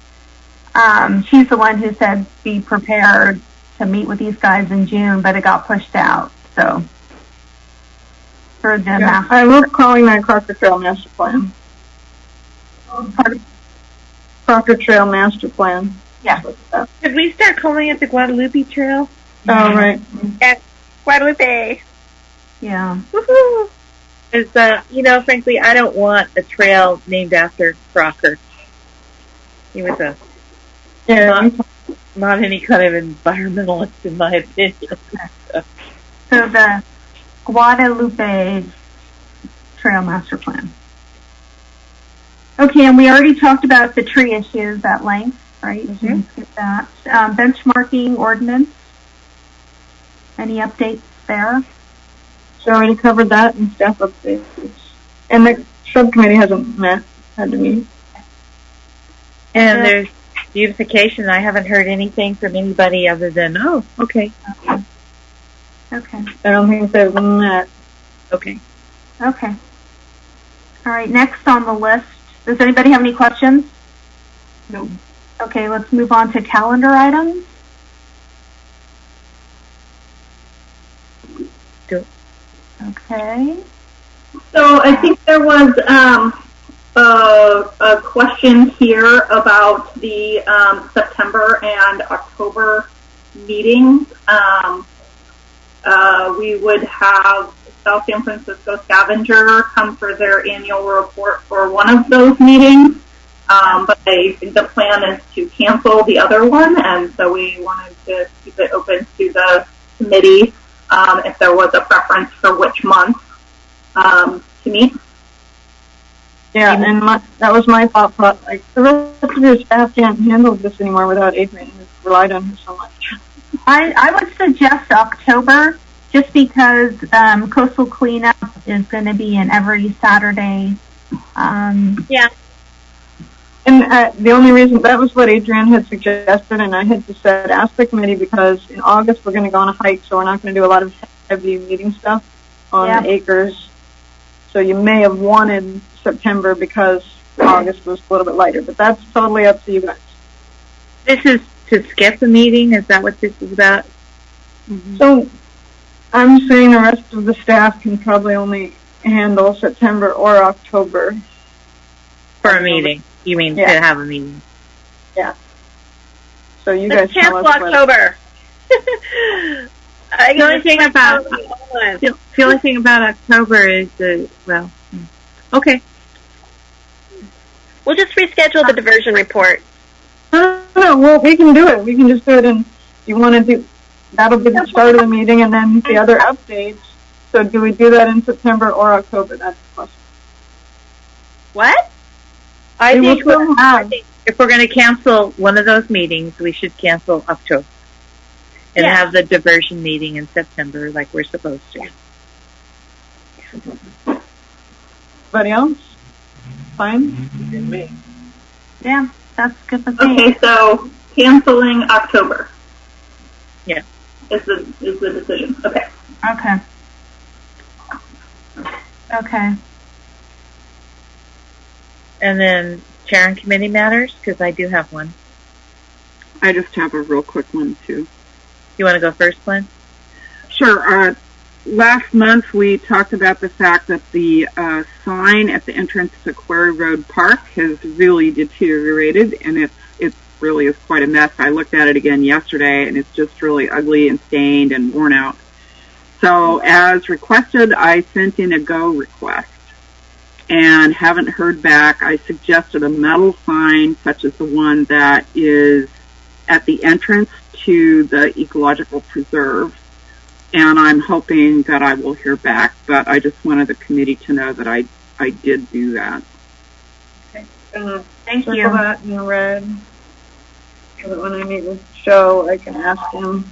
She's the one who said be prepared to meet with these guys in June, but it got pushed out. So for the I was calling that Crocker Trail Master Plan. Crocker Trail Master Plan. Yeah. Could we start calling it the Guadalupe Trail? Oh, right. Yes, Guadalupe. Yeah. Woohoo! It's, frankly, I don't want a trail named after Crocker. He was not any kind of environmentalist, in my opinion. So the Guadalupe Trail Master Plan. Okay, and we already talked about the tree issues at length, right? Mm-hmm. Skip that. Benchmarking ordinance. Any updates there? So I already covered that in staff updates. And the subcommittee hasn't had to meet. And there's beautification. I haven't heard anything from anybody other than, okay. Okay. I don't think they've met. Okay. Okay. All right, next on the list. Does anybody have any questions? No. Okay, let's move on to calendar items. Go. Okay. So I think there was a question here about the September and October meetings. We would have South San Francisco Scavenger come for their annual report for one of those meetings, but the plan is to cancel the other one, and so we wanted to keep it open to the committee if there was a preference for which month to meet. Yeah, and that was my thought. Like, the rest of your staff can't handle this anymore without Adrian, who's relied on her so much. I would suggest October, just because coastal cleanup is going to be in every Saturday. Yeah. And the only reason, that was what Adrian had suggested, and I had just said, ask the committee, because in August we're going to go on a hike, so we're not going to do a lot of heavy meeting stuff on the acres. So you may have wanted September, because August was a little bit lighter, but that's totally up to you guys. This is to skip a meeting? Is that what this is about? Mm-hmm. So I'm saying the rest of the staff can probably only handle September or October. For a meeting? You mean to have a meeting? Yeah. So you Let's guys cancel October. The only thing about October is okay. We'll just reschedule the diversion report. No, well, we can do it. We can just do it, and you want to do, that'll be the start of the meeting, and then the other updates. So do we do that in September or October? That's the question. What? I think if we're going to cancel one of those meetings, we should cancel October and have the diversion meeting in September like we're supposed to. Anybody else? Fine? Yeah, that's good with me. Okay, so canceling October. Yeah. Is the decision. Okay. Okay. And then chair and committee matters, because I do have one. I just have a real quick one, too. You want to go first, Glenn? Sure. Last month, we talked about the fact that the sign at the entrance to Quarry Road Park has really deteriorated, and it really is quite a mess. I looked at it again yesterday, and it's just really ugly and stained and worn out. So, as requested, I sent in a go request and haven't heard back. I suggested a metal sign, such as the one that is at the entrance to the ecological preserve, and I'm hoping that I will hear back, but I just wanted the committee to know that I did do that. Okay. Thank you. Circle that in red, so that when I meet with Joe, I can ask him.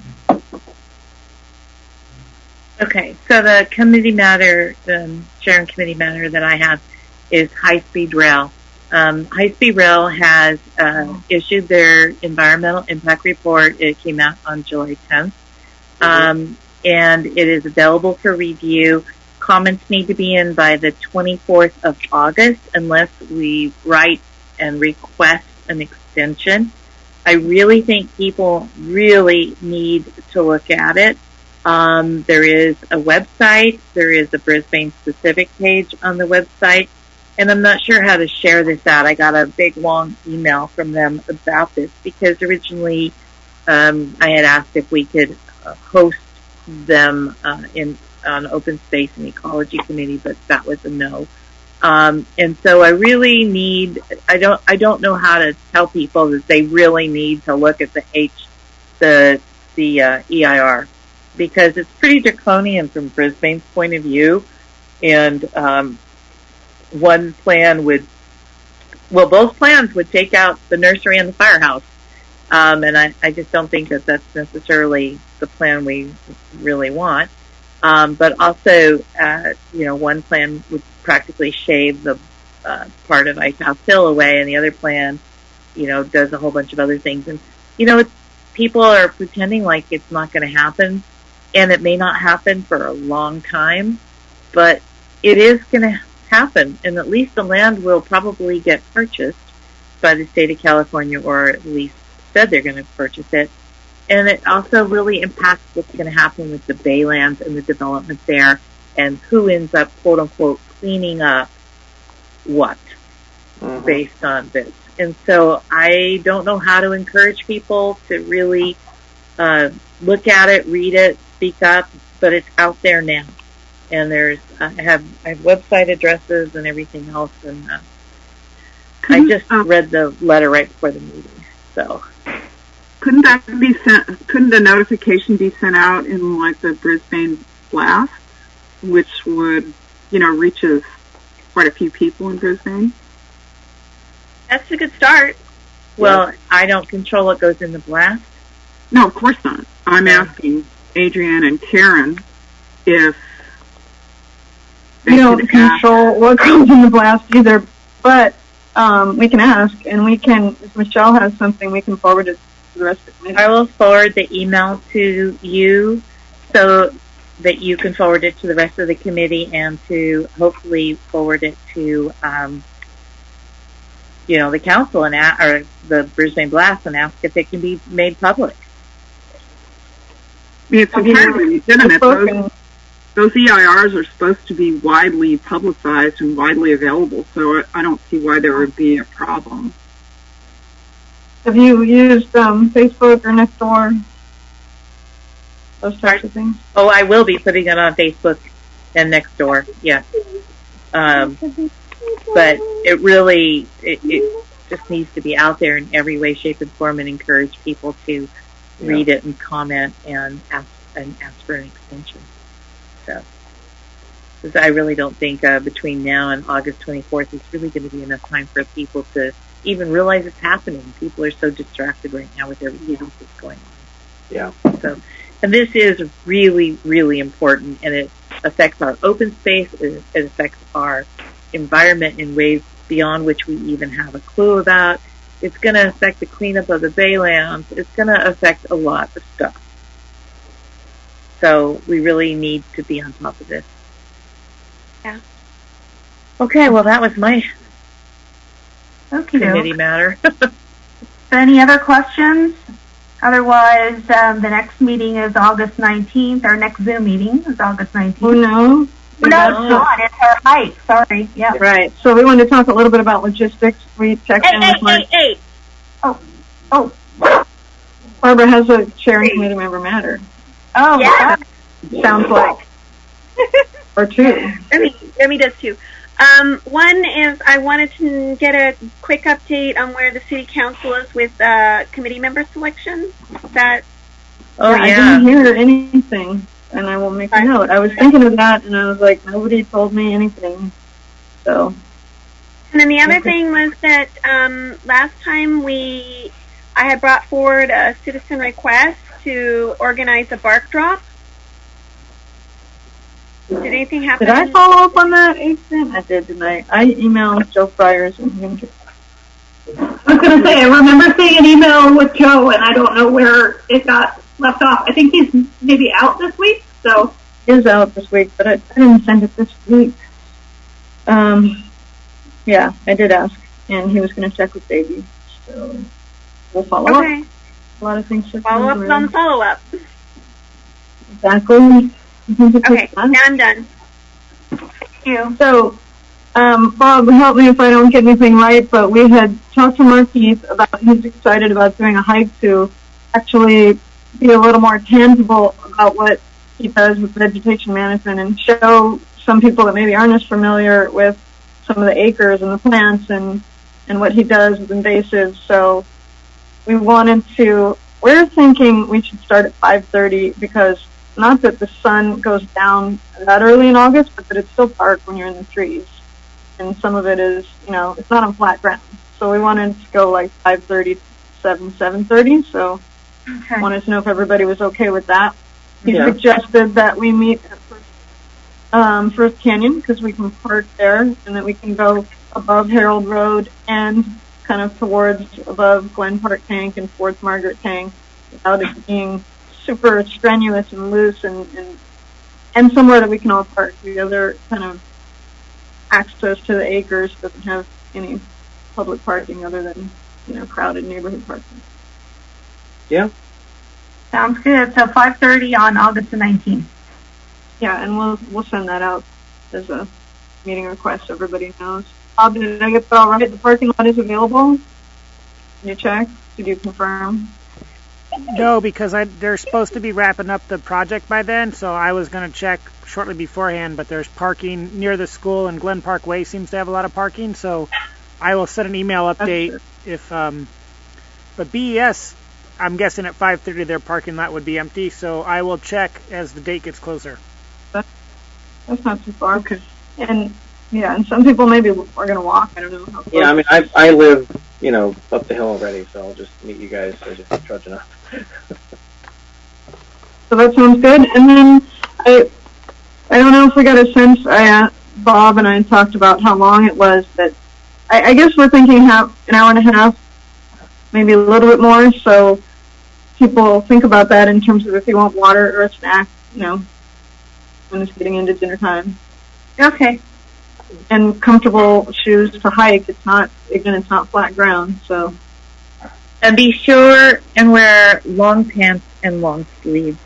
Okay, so the committee matter, the chair and committee matter that I have is high-speed rail. High-speed rail has issued their environmental impact report. It came out on July 10th. And it is available for review. Comments need to be in by the 24th of August unless we write and request an extension. I really think people really need to look at it. There is a website. There is a Brisbane specific page on the website. And I'm not sure how to share this out. I got a big, long email from them about this because originally I had asked if we could host them on Open Space and Ecology Committee, but that was a no. And so I really need, I don't know how to tell people that they really need to look at the EIR, because it's pretty draconian from Brisbane's point of view. And one plan both plans would take out the nursery and the firehouse. And I just don't think that that's necessarily the plan we really want. But also, one plan would practically shave the part of Ice House Hill away, and the other plan, does a whole bunch of other things. And, people are pretending like it's not going to happen, and it may not happen for a long time, but it is going to happen, and at least the land will probably get purchased by the state of California, or at least said they're going to purchase it. And it also really impacts what's going to happen with the baylands and the development there, and who ends up, quote unquote, cleaning up what based on this. And so I don't know how to encourage people to really look at it, read it, speak up, but it's out there now. And I have website addresses and everything else, and I just read the letter right before the meeting. So couldn't the notification be sent out in like the Brisbane Blast, which would, reaches quite a few people in Brisbane? That's a good start. Well, I don't control what goes in the blast. No, of course not. I'm asking Adrienne and Karen if we don't control what goes in the blast either, but we can ask, and we can, if Michelle has something, we can forward it to the rest of the committee. I will forward the email to you so that you can forward it to the rest of the committee, and to hopefully forward it to the council or the Brisbane Blast and ask if it can be made public. It's entirely legitimate. Those EIRs are supposed to be widely publicized and widely available, so I don't see why there would be a problem. Have you used Facebook or Nextdoor? Those types of things? Oh, I will be putting it on Facebook and Nextdoor, yes. But it really, it just needs to be out there in every way, shape, and form, and encourage people to read it and comment and ask for an extension. So, because I really don't think between now and August 24th, it's really going to be enough time for people to even realize it's happening. People are so distracted right now with everything else that's going on. Yeah. So, and this is really, really important, and it affects our open space. It affects our environment in ways beyond which we even have a clue about. It's going to affect the cleanup of the baylands. It's going to affect a lot of stuff. So we really need to be on top of this. Yeah. Okay, well, that was my Okay. committee matter. Any other questions? Otherwise, the next meeting is August 19th. Our next Zoom meeting is August 19th. Oh, no. No, it's not. It's our hike. Sorry. Yeah. Right. So we wanted to talk a little bit about logistics. We checked in with Mark. Hey. Oh. Barbara has a sharing committee member matter. Oh, Yeah. Sounds like. Or two. Remy does too. One is I wanted to get a quick update on where the city council is with committee member selection. I didn't hear anything, and I will make a note. I was thinking of that, and I was like, nobody told me anything. So. And then the other thing was that last time I had brought forward a citizen request to organize a bark drop. Did anything happen? Did I follow up on that, Ethan? I did, didn't I? I emailed Joe Friars. And I was going to say, I remember seeing an email with Joe, and I don't know where it got left off. I think he's maybe out this week, so. He is out this week, but I didn't send it this week. Yeah, I did ask, and he was going to check with Davey, so we'll follow up. Okay. A lot of things to follow up on the follow-up. Exactly. Okay, now I'm done. Thank you. So, Bob, help me if I don't get anything right, but we had talked to Marquise about he's excited about doing a hike to actually be a little more tangible about what he does with vegetation management and show some people that maybe aren't as familiar with some of the acres and the plants and what he does with invasives. So we're thinking we should start at 5:30 because not that the sun goes down that early in August, but that it's still dark when you're in the trees. And some of it is, it's not on flat ground. So we wanted to go like 5:30, 7:30. So I wanted to know if everybody was okay with that. He suggested that we meet at First Canyon because we can park there and that we can go above Harold Road and kind of towards above Glen Park Tank and towards Margaret Tank without it being super strenuous and loose and somewhere that we can all park. The other kind of access to the acres doesn't have any public parking other than, crowded neighborhood parking. Yeah. Sounds good. So 5:30 on August the 19th. Yeah, and we'll send that out as a meeting request so everybody knows. Bob, did I get that all right? The parking lot is available? Can you check? Did you confirm? No, because they're supposed to be wrapping up the project by then, so I was going to check shortly beforehand, but there's parking near the school, and Glen Park Way seems to have a lot of parking, so I will send an email update if, but BES, I'm guessing at 5:30 their parking lot would be empty, so I will check as the date gets closer. That's not too far. Okay. And some people maybe are going to walk. I don't know how close. Yeah, I mean, I live, up the hill already, so I'll just meet you guys. So just trudging up. So that sounds good. And then I don't know if we got a sense. Bob and I talked about how long it was, but I guess we're thinking an hour and a half, maybe a little bit more. So people think about that in terms of if you want water or a snack, when it's getting into dinner time. Okay. and comfortable shoes to hike. It's not flat ground, so. And be sure and wear long pants and long sleeves.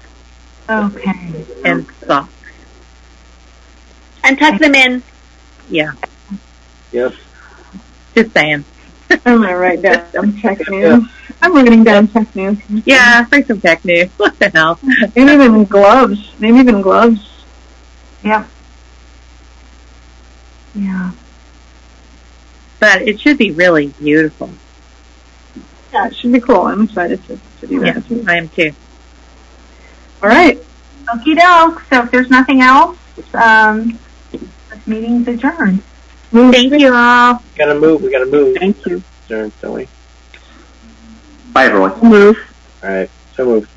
Okay. And socks. And tuck them in. Yeah. Yep. Just saying. I'm gonna write down tech news. I'm writing down tech news. Yeah, bring some tech news. What the hell? Maybe even gloves. Yeah. Yeah. But it should be really beautiful. Yeah, it should be cool. I'm excited to do that. Yeah, I am too. All right. Okie doke. So if there's nothing else, this meeting's adjourned. Thank you all. We gotta move. Thank you. Don't we? Bye, everyone. Move. All right. So moved.